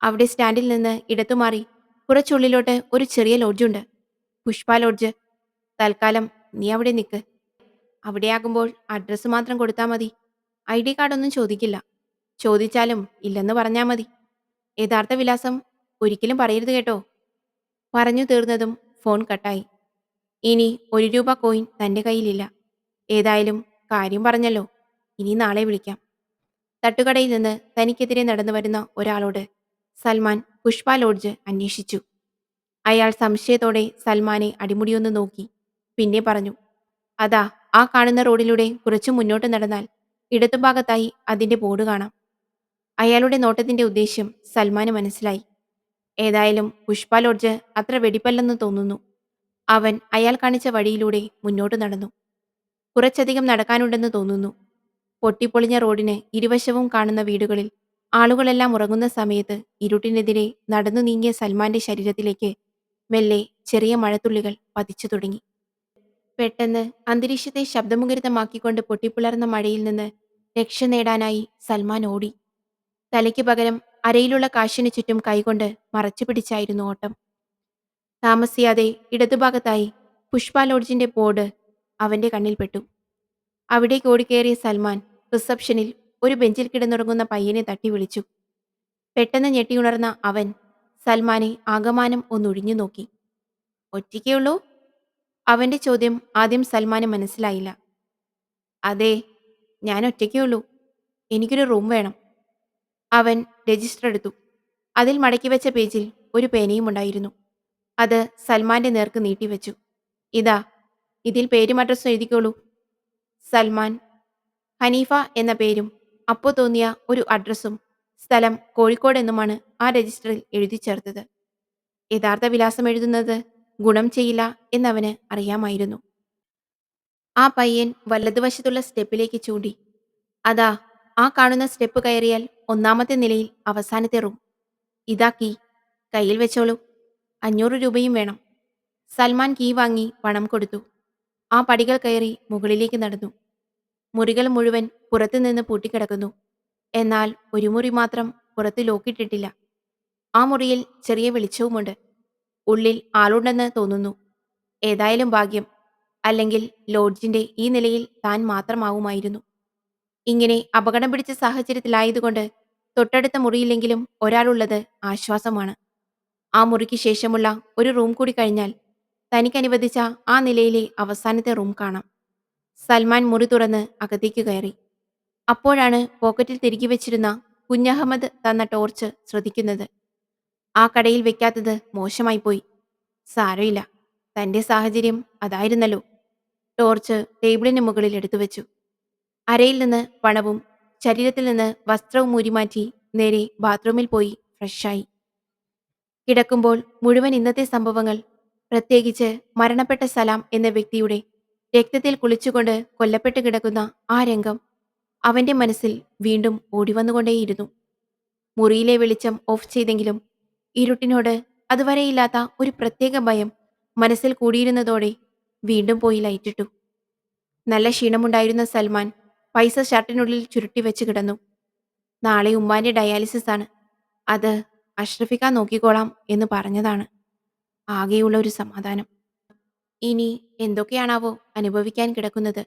അവിടെ സ്റ്റാൻഡിൽ നിന്ന് ഇടത്തുമാറി കുറച്ചുള്ളിലോട്ട് ഒരു ചെറിയ ലോഡ്ജുണ്ട്. പുഷ്പ ലോഡ്ജ്. തൽക്കാലം നീ അവിടെ നിൽക്ക്. അവിടെയാകുമ്പോൾ അഡ്രസ്സ് മാത്രം കൊടുത്താൽ മതി. ID കാർഡൊന്നും ചോദിക്കില്ല. ചോദിച്ചാലും ഇല്ലെന്ന് പറഞ്ഞാൽ മതി. യഥാർത്ഥ വിലാസം ഒരിക്കലും പറയരുത് കേട്ടോ. പറഞ്ഞു തീർന്നതും ഫോൺ കട്ടായി. ഇനി ₹1 കോയിൻ തന്റെ കയ്യിലില്ല. ഏതായാലും കാര്യം പറഞ്ഞല്ലോ. ഇനി നാളെ വിളിക്കാം. തട്ടുകടയിൽ നിന്ന് തനിക്കെതിരെ നടന്നു വരുന്ന ഒരാളോട് സൽമാൻ പുഷ്പ ലോഡ്ജ് അന്വേഷിച്ചു. അയാൾ സംശയത്തോടെ സൽമാനെ അടിമുടിയൊന്ന് നോക്കി. പിന്നെ പറഞ്ഞു, അതാ ആ കാണുന്ന റോഡിലൂടെ കുറച്ചു മുന്നോട്ട് നടന്നാൽ ഇടതുഭാഗത്തായി അതിന്റെ ബോർഡ് കാണാം. അയാളുടെ നോട്ടത്തിന്റെ ഉദ്ദേശ്യം സൽമാന് മനസ്സിലായി. ഏതായാലും പുഷ്പ ലോഡ്ജ് അത്ര വെടിപ്പല്ലെന്ന് തോന്നുന്നു. അവൻ അയാൾ കാണിച്ച വഴിയിലൂടെ മുന്നോട്ട് നടന്നു. കുറച്ചധികം നടക്കാനുണ്ടെന്ന് തോന്നുന്നു. പൊട്ടിപ്പൊളിഞ്ഞ റോഡിന് ഇരുവശവും കാണുന്ന വീടുകളിൽ ആളുകളെല്ലാം ഉറങ്ങുന്ന സമയത്ത് ഇരുട്ടിനെതിരെ നടന്നു നീങ്ങിയ സൽമാന്റെ ശരീരത്തിലേക്ക് മെല്ലെ ചെറിയ മഴത്തുള്ളികൾ പതിച്ചു തുടങ്ങി. പെട്ടെന്ന് അന്തരീക്ഷത്തെ ശബ്ദമുഖരിതമാക്കിക്കൊണ്ട് പൊട്ടിപ്പിളർന്ന മഴയിൽ നിന്ന് രക്ഷ നേടാനായി സൽമാൻ ഓടി. തലയ്ക്ക് പകരം അരയിലുള്ള കാശിനു ചുറ്റും കൈകൊണ്ട് മറച്ചു പിടിച്ചായിരുന്നു ഓട്ടം. താമസിയാതെ ഇടതുഭാഗത്തായി പുഷ്പ ലോഡ്ജിന്റെ ബോർഡ് അവന്റെ കണ്ണിൽപ്പെട്ടു. അവിടേക്ക് ഓടിക്കേറിയ സൽമാൻ റിസപ്ഷനിൽ ഒരു ബെഞ്ചിൽ കിടന്നുറങ്ങുന്ന പയ്യനെ തട്ടി വിളിച്ചു. പെട്ടെന്ന് ഞെട്ടിയുണർന്ന അവൻ സൽമാനെ ആകമാനം ഒന്നൊഴിഞ്ഞു നോക്കി. ഒറ്റയ്ക്കേ ഉള്ളൂ? അവന്റെ ചോദ്യം ആദ്യം സൽമാന് മനസ്സിലായില്ല. അതെ, ഞാൻ ഒറ്റയ്ക്കേ ഉള്ളൂ. എനിക്കൊരു റൂം വേണം. അവൻ രജിസ്റ്റർ എടുത്തു. അതിൽ മടക്കി വെച്ച പേജിൽ ഒരു പേനയും ഉണ്ടായിരുന്നു. അത് സൽമാന്റെ നേർക്ക് നീട്ടിവെച്ചു. ഇതാ, ഇതിൽ പേരും അഡ്രസ്സും എഴുതിക്കോളൂ. സൽമാൻ, ഹനീഫ എന്ന പേരും അപ്പോൾ തോന്നിയ ഒരു അഡ്രസ്സും സ്ഥലം കോഴിക്കോട് എന്നുമാണ് ആ രജിസ്റ്ററിൽ എഴുതി ചേർത്തത്. യഥാർത്ഥ വിലാസം എഴുതുന്നത് ഗുണം ചെയ്യില്ല എന്നവന് അറിയാമായിരുന്നു. ആ പയ്യൻ വലതുവശത്തുള്ള സ്റ്റെപ്പിലേക്ക് ചൂണ്ടി. അതാ ആ കാണുന്ന സ്റ്റെപ്പ് കയറിയാൽ ഒന്നാമത്തെ നിലയിൽ അവസാനത്തെ റൂം. ഇതാ കീ, കയ്യിൽ വെച്ചോളൂ. 500 രൂപയും വേണം. സൽമാൻ കീ വാങ്ങി പണം കൊടുത്തു. ആ പടികൾ കയറി മുകളിലേക്ക് നടന്നു. മുറികൾ മുഴുവൻ പുറത്തുനിന്ന് പൂട്ടിക്കിടക്കുന്നു. എന്നാൽ ഒരു മുറി മാത്രം പുറത്ത് ലോക്കിട്ടിട്ടില്ല. ആ മുറിയിൽ ചെറിയ വെളിച്ചവുമുണ്ട്. ഉള്ളിൽ ആളുണ്ടെന്ന് തോന്നുന്നു. ഏതായാലും ഭാഗ്യം. അല്ലെങ്കിൽ ലോഡ്ജിന്റെ ഈ നിലയിൽ താൻ മാത്രമാവുമായിരുന്നു. ഇങ്ങനെ അപകടം പിടിച്ച സാഹചര്യത്തിലായതുകൊണ്ട് തൊട്ടടുത്ത മുറിയില്ലെങ്കിലും ഒരാളുള്ളത് ആശ്വാസമാണ്. ആ മുറിക്ക് ശേഷമുള്ള ഒരു റൂം കൂടി കഴിഞ്ഞാൽ തനിക്ക് അനുവദിച്ച ആ നിലയിലെ അവസാനത്തെ റൂം കാണാം. സൽമാൻ മുറി തുറന്ന് അകത്തേക്ക് കയറി. അപ്പോഴാണ് പോക്കറ്റിൽ തിരുകി വെച്ചിരുന്ന കുഞ്ഞഹമ്മദ് തന്ന ടോർച്ച് ശ്രദ്ധിക്കുന്നത്. ആ കടയിൽ വെക്കാത്തത് മോശമായിപ്പോയി. സാരമില്ല, തന്റെ സാഹചര്യം അതായിരുന്നല്ലോ. ടോർച്ച് ടേബിളിന് മുകളിൽ എടുത്തു വെച്ചു. അരയിൽ നിന്ന് പണവും ശരീരത്തിൽ നിന്ന് വസ്ത്രവും ഊരിമാറ്റി നേരെ ബാത്റൂമിൽ പോയി ഫ്രഷായി. കിടക്കുമ്പോൾ മുഴുവൻ ഇന്നത്തെ സംഭവങ്ങൾ, പ്രത്യേകിച്ച് മരണപ്പെട്ട സലാം എന്ന വ്യക്തിയുടെ രക്തത്തിൽ കുളിച്ചുകൊണ്ട് കൊല്ലപ്പെട്ട് കിടക്കുന്ന ആ രംഗം അവന്റെ മനസ്സിൽ വീണ്ടും ഓടിവന്നുകൊണ്ടേയിരുന്നു. മുറിയിലെ വെളിച്ചം ഓഫ് ചെയ്തെങ്കിലും ഇരുട്ടിനോട് അതുവരെയില്ലാത്ത ഒരു പ്രത്യേക ഭയം മനസ്സിൽ കൂടിയിരുന്നതോടെ വീണ്ടും പോയി ലൈറ്റിട്ടു. നല്ല ക്ഷീണമുണ്ടായിരുന്ന സൽമാൻ പൈസ ഷർട്ടിനുള്ളിൽ ചുരുട്ടി വെച്ച് കിടന്നു. നാളെ ഉമ്മാന്റെ ഡയാലിസിസ് ആണ്. അത് അഷ്റഫിക്ക നോക്കിക്കോളാം എന്ന് പറഞ്ഞതാണ്. ആകെയുള്ള ഒരു സമാധാനം. ഇനി എന്തൊക്കെയാണാവോ അനുഭവിക്കാൻ കിടക്കുന്നത്.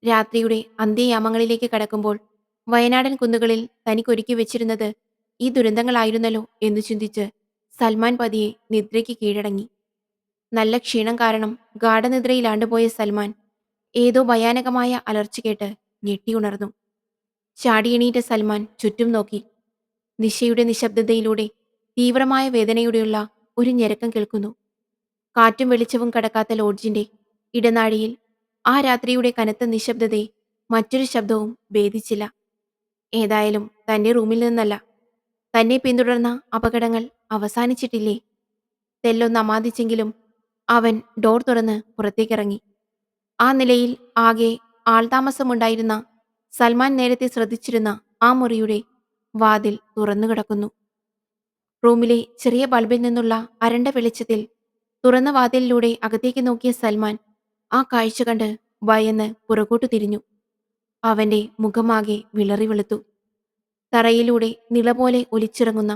രാത്രിയുടെ അന്ത്യയാമങ്ങളിലേക്ക് കടക്കുമ്പോൾ വയനാടൻ കുന്നുകളിൽ തനിക്കൊരുക്കി വെച്ചിരുന്നത് ഈ ദുരന്തങ്ങളായിരുന്നല്ലോ എന്നു ചിന്തിച്ച് സൽമാൻ പതിയെ നിദ്രയ്ക്ക് കീഴടങ്ങി. നല്ല ക്ഷീണം കാരണം ഗാഠനിദ്രയിലാണ്ടുപോയ സൽമാൻ ഏതോ ഭയാനകമായ അലർച്ച കേട്ട് ഞെട്ടിയുണർന്നു. ചാടിയെണീറ്റ സൽമാൻ ചുറ്റും നോക്കി. നിശയുടെ നിശബ്ദതയിലൂടെ തീവ്രമായ വേദനയുടെയുള്ള ഒരു ഞരക്കം കേൾക്കുന്നു. കാറ്റും വെളിച്ചവും കടക്കാത്ത ലോഡ്ജിന്റെ ഇടനാഴിയിൽ ആ രാത്രിയുടെ കനത്ത നിശബ്ദതയെ മറ്റൊരു ശബ്ദവും ഭേദിച്ചില്ല. ഏതായാലും തന്റെ റൂമിൽ നിന്നല്ല, തന്നെ പിന്തുടർന്ന അപകടങ്ങൾ അവസാനിച്ചിട്ടില്ലേ? തെല്ലൊന്ന് അമാദിച്ചെങ്കിലും അവൻ ഡോർ തുറന്ന് പുറത്തേക്കിറങ്ങി. ആ നിലയിൽ ആകെ ആൾതാമസമുണ്ടായിരുന്ന സൽമാൻ നേരത്തെ ശ്രദ്ധിച്ചിരുന്ന ആ മുറിയുടെ വാതിൽ തുറന്നുകിടക്കുന്നു. റൂമിലെ ചെറിയ ബൾബിൽ നിന്നുള്ള അരണ്ട വെളിച്ചത്തിൽ തുറന്ന വാതിലിലൂടെ അകത്തേക്ക് നോക്കിയ സൽമാൻ ആ കാഴ്ച കണ്ട് ഭയന്ന് പുറകോട്ടു തിരിഞ്ഞു. അവന്റെ മുഖമാകെ വിളറി വെളുത്തു. തറയിലൂടെ നിളപോലെ ഒലിച്ചിറങ്ങുന്ന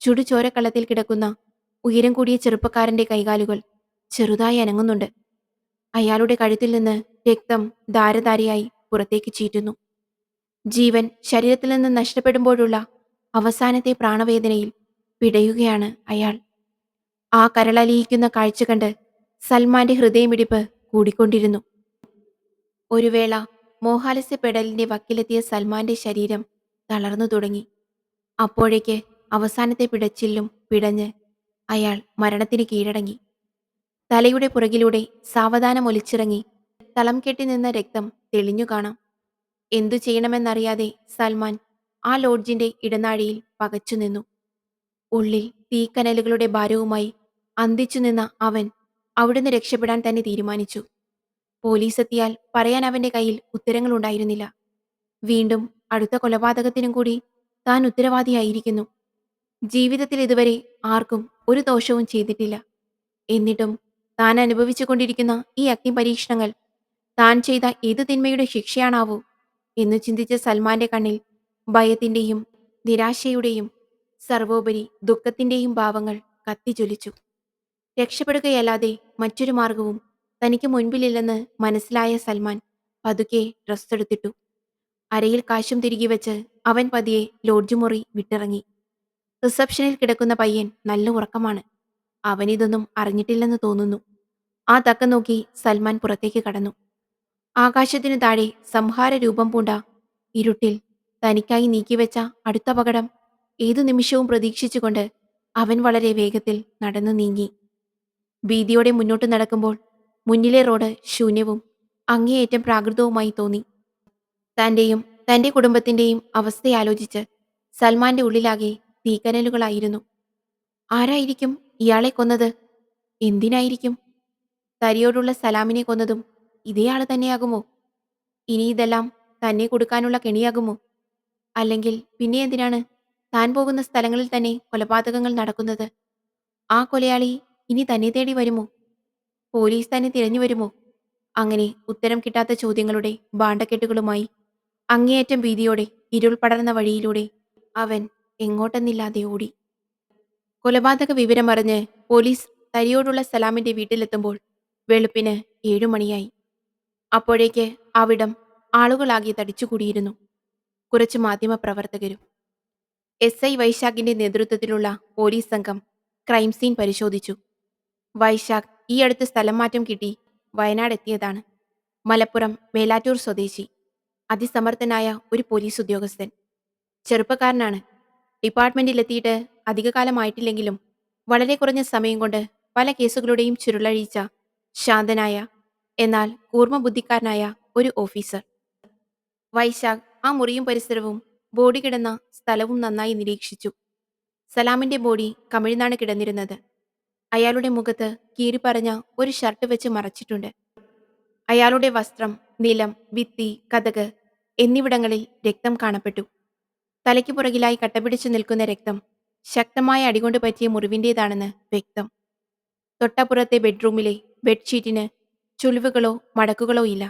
ചുടുചോരക്കള്ളത്തിൽ കിടക്കുന്ന ഉയരം കൂടിയ ചെറുപ്പക്കാരന്റെ കൈകാലുകൾ ചെറുതായി അനങ്ങുന്നുണ്ട്. അയാളുടെ കഴുത്തിൽ നിന്ന് രക്തം ധാരധാരയായി പുറത്തേക്ക് ചീറ്റുന്നു. ജീവൻ ശരീരത്തിൽ നിന്ന് നഷ്ടപ്പെടുമ്പോഴുള്ള അവസാനത്തെ പ്രാണവേദനയിൽ പിടയുകയാണ് അയാൾ. ആ കരളലിയിക്കുന്ന കാഴ്ച കണ്ട് സൽമാന്റെ ഹൃദയമിടിപ്പ് കൂടിക്കൊണ്ടിരുന്നു. ഒരു വേള മോഹാലസ്യപ്പെടലിന്റെ വക്കിലെത്തിയ സൽമാന്റെ ശരീരം തളർന്നു തുടങ്ങി. അപ്പോഴേക്ക് അവസാനത്തെ പിടച്ചിലും പിടഞ്ഞ് അയാൾ മരണത്തിന് കീഴടങ്ങി. തലയുടെ പുറകിലൂടെ സാവധാനം ഒലിച്ചിറങ്ങി തളം കെട്ടി നിന്ന രക്തം തെളിഞ്ഞു കാണാം. എന്തു ചെയ്യണമെന്നറിയാതെ സൽമാൻ ആ ലോഡ്ജിന്റെ ഇടനാഴിയിൽ പകച്ചുനിന്നു. ഉള്ളിൽ തീക്കനലുകളുടെ ഭാരവുമായി അന്തിച്ചു നിന്ന അവൻ അവിടുന്ന് രക്ഷപ്പെടാൻ തന്നെ തീരുമാനിച്ചു. പോലീസ് എത്തിയാൽ പറയാൻ അവന്റെ കയ്യിൽ ഉത്തരങ്ങളുണ്ടായിരുന്നില്ല. വീണ്ടും അടുത്ത കൊലപാതകത്തിനും കൂടി താൻ ഉത്തരവാദിയായിരിക്കുന്നു. ജീവിതത്തിൽ ഇതുവരെ ആർക്കും ഒരു ദോഷവും ചെയ്തിട്ടില്ല. എന്നിട്ടും താൻ അനുഭവിച്ചുകൊണ്ടിരിക്കുന്ന ഈ അഗ്നിപരീക്ഷണങ്ങൾ താൻ ചെയ്ത ഏതു തിന്മയുടെ ശിക്ഷയാണാവോ എന്നു ചിന്തിച്ച സൽമാന്റെ കണ്ണിൽ ഭയത്തിന്റെയും നിരാശയുടെയും സർവോപരി ദുഃഖത്തിന്റെയും ഭാവങ്ങൾ കത്തിജ്വലിച്ചു. രക്ഷപ്പെടുകയല്ലാതെ മറ്റൊരു മാർഗവും തനിക്ക് മുൻപിലില്ലെന്ന് മനസ്സിലായ സൽമാൻ പതുക്കെ ഡ്രസ്സെടുത്തിട്ടു. അരയിൽ കാശും തിരികെ വെച്ച് അവൻ പതിയെ ലോഡ്ജ് മുറി വിട്ടിറങ്ങി. റിസപ്ഷനിൽ കിടക്കുന്ന പയ്യൻ നല്ല ഉറക്കമാണ്. അവനിതൊന്നും അറിഞ്ഞിട്ടില്ലെന്ന് തോന്നുന്നു. ആ തക്കം നോക്കി സൽമാൻ പുറത്തേക്ക് കടന്നു. ആകാശത്തിനു താഴെ സംഹാര രൂപം പൂണ്ട ഇരുട്ടിൽ തനിക്കായി നീക്കിവെച്ച അടുത്ത അപകടം ഏതു നിമിഷവും പ്രതീക്ഷിച്ചുകൊണ്ട് അവൻ വളരെ വേഗത്തിൽ നടന്നു നീങ്ങി. ഭീതിയോടെ മുന്നോട്ട് നടക്കുമ്പോൾ മുന്നിലെ റോഡ് ശൂന്യവും അങ്ങേയറ്റം പ്രാകൃതവുമായി തോന്നി. തന്റെയും തന്റെ കുടുംബത്തിന്റെയും അവസ്ഥയാലോചിച്ച് സൽമാന്റെ ഉള്ളിലാകെ തീക്കനലുകളായിരുന്നു. ആരായിരിക്കും ഇയാളെ കൊന്നത്? എന്തിനായിരിക്കും? തരിയോടുള്ള സലാമിനെ കൊന്നതും ഇതേ ആള് തന്നെയാകുമോ? ഇനി ഇതെല്ലാം തന്നെ കൊടുക്കാനുള്ള കെണിയാകുമോ? അല്ലെങ്കിൽ പിന്നെ എന്തിനാണ് താൻ പോകുന്ന സ്ഥലങ്ങളിൽ തന്നെ കൊലപാതകങ്ങൾ നടക്കുന്നത്? ആ കൊലയാളി ഇനി തന്നെ തേടി വരുമോ? പോലീസ് തന്നെ തിരഞ്ഞു വരുമോ? അങ്ങനെ ഉത്തരം കിട്ടാത്ത ചോദ്യങ്ങളുടെ ഭാണ്ഡക്കെട്ടുകളുമായി അങ്ങേയറ്റം ഭീതിയോടെ ഇരുൾ പടർന്ന വഴിയിലൂടെ അവൻ എങ്ങോട്ടെന്നില്ലാതെ ഓടി. കൊലപാതക വിവരമറിഞ്ഞ് പോലീസ് തരിയോടുള്ള സലാമിന്റെ വീട്ടിലെത്തുമ്പോൾ വെളുപ്പിന് 7 മണിയായി. അപ്പോഴേക്ക് അവിടം ആളുകളാകെ തടിച്ചുകൂടിയിരുന്നു. കുറച്ച് മാധ്യമപ്രവർത്തകരും. SI വൈശാഖിന്റെ നേതൃത്വത്തിലുള്ള പോലീസ് സംഘം ക്രൈം സീൻ പരിശോധിച്ചു. വൈശാഖ് ഈ അടുത്ത് സ്ഥലം മാറ്റം കിട്ടി വയനാട് എത്തിയതാണ്. മലപ്പുറം മേലാറ്റൂർ സ്വദേശി. അതിസമർത്ഥനായ ഒരു പോലീസ് ഉദ്യോഗസ്ഥൻ. ചെറുപ്പക്കാരനാണ്. ഡിപ്പാർട്ട്മെന്റിലെത്തിയിട്ട് അധികകാലമായിട്ടില്ലെങ്കിലും വളരെ കുറഞ്ഞ സമയം കൊണ്ട് പല കേസുകളുടെയും ചുരുളഴിച്ച ശാന്തനായ എന്നാൽ കൂർമ്മബുദ്ധിക്കാരനായ ഒരു ഓഫീസർ. വൈശാഖ് ആ മുറിയും പരിസരവും ബോഡി കിടന്ന സ്ഥലവും നന്നായി നിരീക്ഷിച്ചു. സലാമിന്റെ ബോഡി കമിഴ്ന്നാണ് കിടന്നിരുന്നത്. അയാളുടെ മുഖത്ത് കീറിപ്പറഞ്ഞ ഒരു ഷർട്ട് വെച്ച് മറച്ചിട്ടുണ്ട്. അയാളുടെ വസ്ത്രം, നിലം, ഭിത്തി, കതക് എന്നിവിടങ്ങളിൽ രക്തം കാണപ്പെട്ടു. തലയ്ക്ക് പുറകിലായി കട്ടപിടിച്ചു നിൽക്കുന്ന രക്തം ശക്തമായ അടികൊണ്ട് പറ്റിയ മുറിവിൻ്റേതാണെന്ന് വ്യക്തം. തൊട്ടപ്പുറത്തെ ബെഡ്റൂമിലെ ബെഡ്ഷീറ്റിന് ചുളിവുകളോ മടക്കുകളോ ഇല്ല.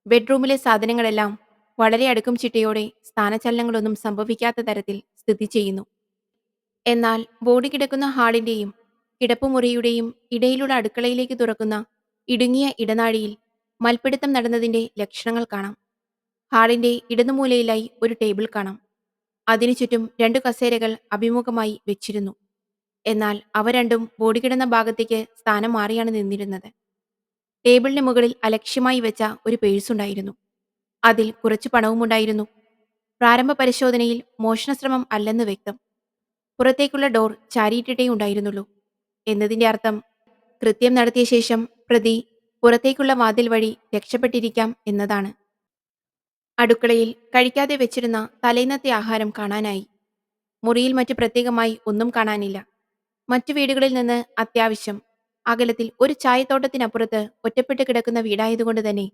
ബെഡ്റൂമിലെ സാധനങ്ങളെല്ലാം വളരെ അടുക്കും ചിട്ടയോടെ സ്ഥാനചലനങ്ങളൊന്നും സംഭവിക്കാത്ത തരത്തിൽ സ്ഥിതി ചെയ്യുന്നു. എന്നാൽ ബോഡി കിടക്കുന്ന ഹാളിന്റെയും കിടപ്പുമുറിയുടെയും ഇടയിലുള്ള അടുക്കളയിലേക്ക് തുറക്കുന്ന ഇടുങ്ങിയ ഇടനാഴിയിൽ മൽപ്പിടുത്തം നടന്നതിന്റെ ലക്ഷണങ്ങൾ കാണാം. ഹാളിന്റെ ഇടതുമൂലയിലായി ഒരു ടേബിൾ കാണാം. അതിനു ചുറ്റും 2 കസേരകൾ അഭിമുഖമായി വെച്ചിരുന്നു. എന്നാൽ അവ രണ്ടും ബോഡി കിടന്ന ഭാഗത്തേക്ക് സ്ഥാനം മാറിയാണ് നിന്നിരുന്നത്. ടേബിളിന് മുകളിൽ അലക്ഷ്യമായി വെച്ച ഒരു പേഴ്സുണ്ടായിരുന്നു. അതിൽ കുറച്ചു പണവുമുണ്ടായിരുന്നു. പ്രാരംഭ പരിശോധനയിൽ മോഷണശ്രമം അല്ലെന്ന് വ്യക്തം. പുറത്തേക്കുള്ള ഡോർ ചാരിയിട്ടിട്ടേ ഉണ്ടായിരുന്നുള്ളൂ. എന്നതിന്റെ അർത്ഥം കൃത്യം നടത്തിയ ശേഷം പ്രതി പുറത്തേക്കുള്ള വാതിൽ വഴി രക്ഷപ്പെട്ടിരിക്കാം എന്നതാണ്. അടുക്കളയിൽ കഴിക്കാതെ വെച്ചിരുന്ന തലേന്നത്തെ ആഹാരം കാണാനായി. മുറിയിൽ മറ്റു പ്രത്യേകമായി ഒന്നും കാണാനില്ല. മറ്റു വീടുകളിൽ നിന്ന് അത്യാവശ്യം അകലത്തിൽ ഒരു ചായത്തോട്ടത്തിനപ്പുറത്ത് ഒറ്റപ്പെട്ട് കിടക്കുന്ന വീടായതുകൊണ്ട് തന്നെ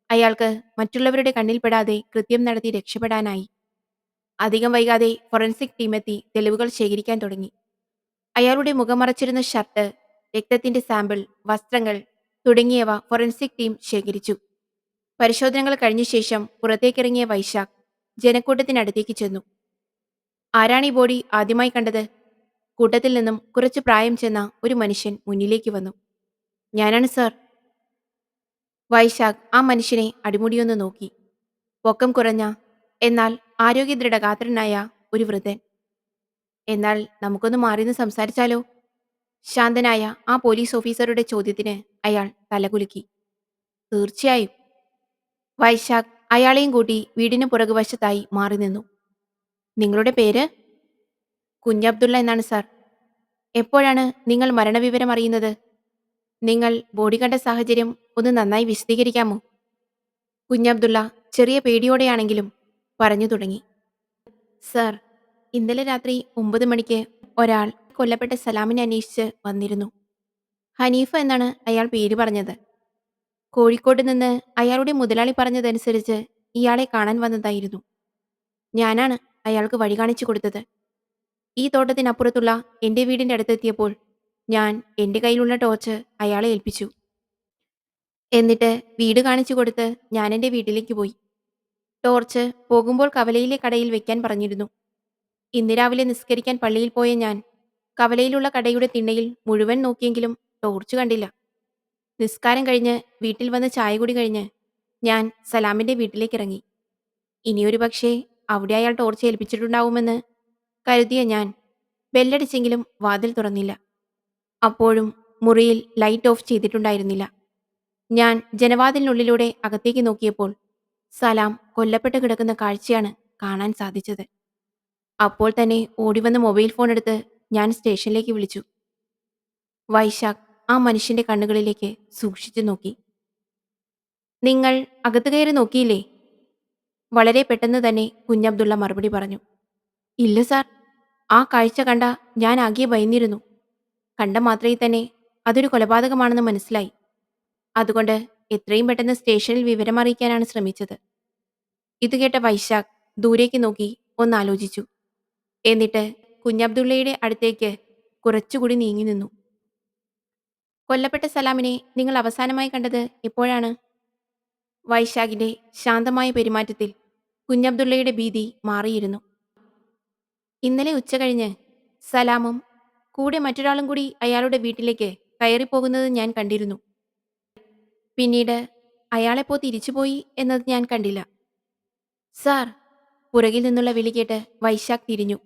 അയാൾക്ക് മറ്റുള്ളവരുടെ കണ്ണിൽപ്പെടാതെ കൃത്യം നടത്തി രക്ഷപ്പെടാനായി. അധികം വൈകാതെ ഫോറൻസിക് ടീമെത്തി തെളിവുകൾ ശേഖരിക്കാൻ തുടങ്ങി. അയാളുടെ മുഖം മറച്ചിരുന്ന ഷർട്ട്, രക്തത്തിന്റെ സാമ്പിൾ, വസ്ത്രങ്ങൾ തുടങ്ങിയവ ഫോറൻസിക് ടീം ശേഖരിച്ചു. പരിശോധനകൾ കഴിഞ്ഞ ശേഷം പുറത്തേക്കിറങ്ങിയ വൈശാഖ് ജനക്കൂട്ടത്തിനടുത്തേക്ക് ചെന്നു. ആരാണ് ഈ ബോഡി ആദ്യമായി കണ്ടത്? കൂട്ടത്തിൽ നിന്നും കുറച്ച് പ്രായം ചെന്ന ഒരു മനുഷ്യൻ മുന്നിലേക്ക് വന്നു. ഞാനാണ് സാർ. വൈശാഖ് ആ മനുഷ്യനെ അടിമുടിയൊന്ന് നോക്കി. പൊക്കം കുറഞ്ഞ എന്നാൽ ആരോഗ്യ ദൃഢഗാത്രനായ ഒരു വൃദ്ധൻ. എന്നാൽ നമുക്കൊന്ന് മാറിന്ന് സംസാരിച്ചാലോ? ശാന്തനായ ആ പോലീസ് ഓഫീസറുടെ ചോദ്യത്തിന് അയാൾ തലകുലുക്കി. തീർച്ചയായും. വൈശാഖ് അയാളെയും കൂട്ടി വീടിന് പുറകുവശത്തായി മാറി നിന്നു. നിങ്ങളുടെ പേര്? കുഞ്ഞബ്ദുള്ള എന്നാണ് സാർ. എപ്പോഴാണ് നിങ്ങൾ മരണവിവരം അറിയുന്നത്? നിങ്ങൾ ബോഡി കണ്ട സാഹചര്യം ഒന്ന് നന്നായി വിശദീകരിക്കാമോ? കുഞ്ഞബ്ദുള്ള ചെറിയ പേടിയോടെയാണെങ്കിലും പറഞ്ഞു തുടങ്ങി. സാർ, ഇന്നലെ രാത്രി 9 മണിക്ക് ഒരാൾ കൊല്ലപ്പെട്ട സലാമിനെ അന്വേഷിച്ച് വന്നിരുന്നു. ഹനീഫ എന്നാണ് അയാൾ പേര് പറഞ്ഞത്. കോഴിക്കോട് നിന്ന് അയാളുടെ മുതലാളി പറഞ്ഞതനുസരിച്ച് ഇയാളെ കാണാൻ വന്നതായിരുന്നു. ഞാനാണ് അയാൾക്ക് വഴി കാണിച്ചു കൊടുത്തത്. ഈ തോട്ടത്തിനപ്പുറത്തുള്ള എന്റെ വീടിന്റെ അടുത്തെത്തിയപ്പോൾ ഞാൻ എന്റെ കയ്യിലുള്ള ടോർച്ച് അയാളെ ഏൽപ്പിച്ചു. എന്നിട്ട് വീട് കാണിച്ചു കൊടുത്ത് ഞാൻ എന്റെ വീട്ടിലേക്ക് പോയി. ടോർച്ച് പോകുമ്പോൾ കവലയിലെ കടയിൽ വെക്കാൻ പറഞ്ഞിരുന്നു. ഇന്ന് രാവിലെ നിസ്കരിക്കാൻ പള്ളിയിൽ പോയ ഞാൻ കവലയിലുള്ള കടയുടെ തിണ്ണയിൽ മുഴുവൻ നോക്കിയെങ്കിലും ടോർച്ച് കണ്ടില്ല. നിസ്കാരം കഴിഞ്ഞ് വീട്ടിൽ വന്ന് ചായ കുടി കഴിഞ്ഞ് ഞാൻ സലാമിന്റെ വീട്ടിലേക്ക് ഇറങ്ങി. ഇനിയൊരു പക്ഷേ അവിടെ അയാൾ ടോർച്ച് ഏൽപ്പിച്ചിട്ടുണ്ടാവുമെന്ന് കരുതിയ ഞാൻ ബെല്ലടിച്ചെങ്കിലും വാതിൽ തുറന്നില്ല. അപ്പോഴും മുറിയിൽ ലൈറ്റ് ഓഫ് ചെയ്തിട്ടുണ്ടായിരുന്നില്ല. ഞാൻ ജനവാതിലിനുള്ളിലൂടെ അകത്തേക്ക് നോക്കിയപ്പോൾ സലാം കൊല്ലപ്പെട്ട് കിടക്കുന്ന കാഴ്ചയാണ് കാണാൻ സാധിച്ചത്. അപ്പോൾ തന്നെ ഓടിവന്ന് മൊബൈൽ ഫോൺ എടുത്ത് ഞാൻ സ്റ്റേഷനിലേക്ക് വിളിച്ചു. വൈശാഖ് ആ മനുഷ്യന്റെ കണ്ണുകളിലേക്ക് സൂക്ഷിച്ചു നോക്കി. നിങ്ങൾ അകത്ത് കയറി നോക്കിയില്ലേ? വളരെ പെട്ടെന്ന് തന്നെ കുഞ്ഞബ്ദുള്ള മറുപടി പറഞ്ഞു. ഇല്ല സാർ, ആ കാഴ്ച കണ്ട ഞാൻ ആകെ ഭയന്നിരുന്നു. കണ്ട മാത്രയിൽ തന്നെ അതൊരു കൊലപാതകമാണെന്ന് മനസ്സിലായി. അതുകൊണ്ട് എത്രയും പെട്ടെന്ന് സ്റ്റേഷനിൽ വിവരമറിയിക്കാനാണ് ശ്രമിച്ചത്. ഇത് കേട്ട വൈശാഖ് ദൂരേക്ക് നോക്കി ഒന്നാലോചിച്ചു. എന്നിട്ട് കുഞ്ഞബ്ദുള്ളയുടെ അടുത്തേക്ക് കുറച്ചുകൂടി നീങ്ങി നിന്നു. കൊല്ലപ്പെട്ട സലാമിനെ നിങ്ങൾ അവസാനമായി കണ്ടത് എപ്പോഴാണ്? വൈശാഖിന്റെ ശാന്തമായ പെരുമാറ്റത്തിൽ കുഞ്ഞബ്ദുള്ളയുടെ ഭീതി മാറിയിരുന്നു. ഇന്നലെ ഉച്ച കഴിഞ്ഞ് സലാമും കൂടെ മറ്റൊരാളും കൂടി അയാളുടെ വീട്ടിലേക്ക് കയറിപ്പോകുന്നത് ഞാൻ കണ്ടിരുന്നു. പിന്നീട് അയാളെപ്പോ തിരിച്ചുപോയി എന്നത് ഞാൻ കണ്ടില്ല. സാർ, പുറകിൽ നിന്നുള്ള വിളി കേട്ട് വൈശാഖ് തിരിഞ്ഞു.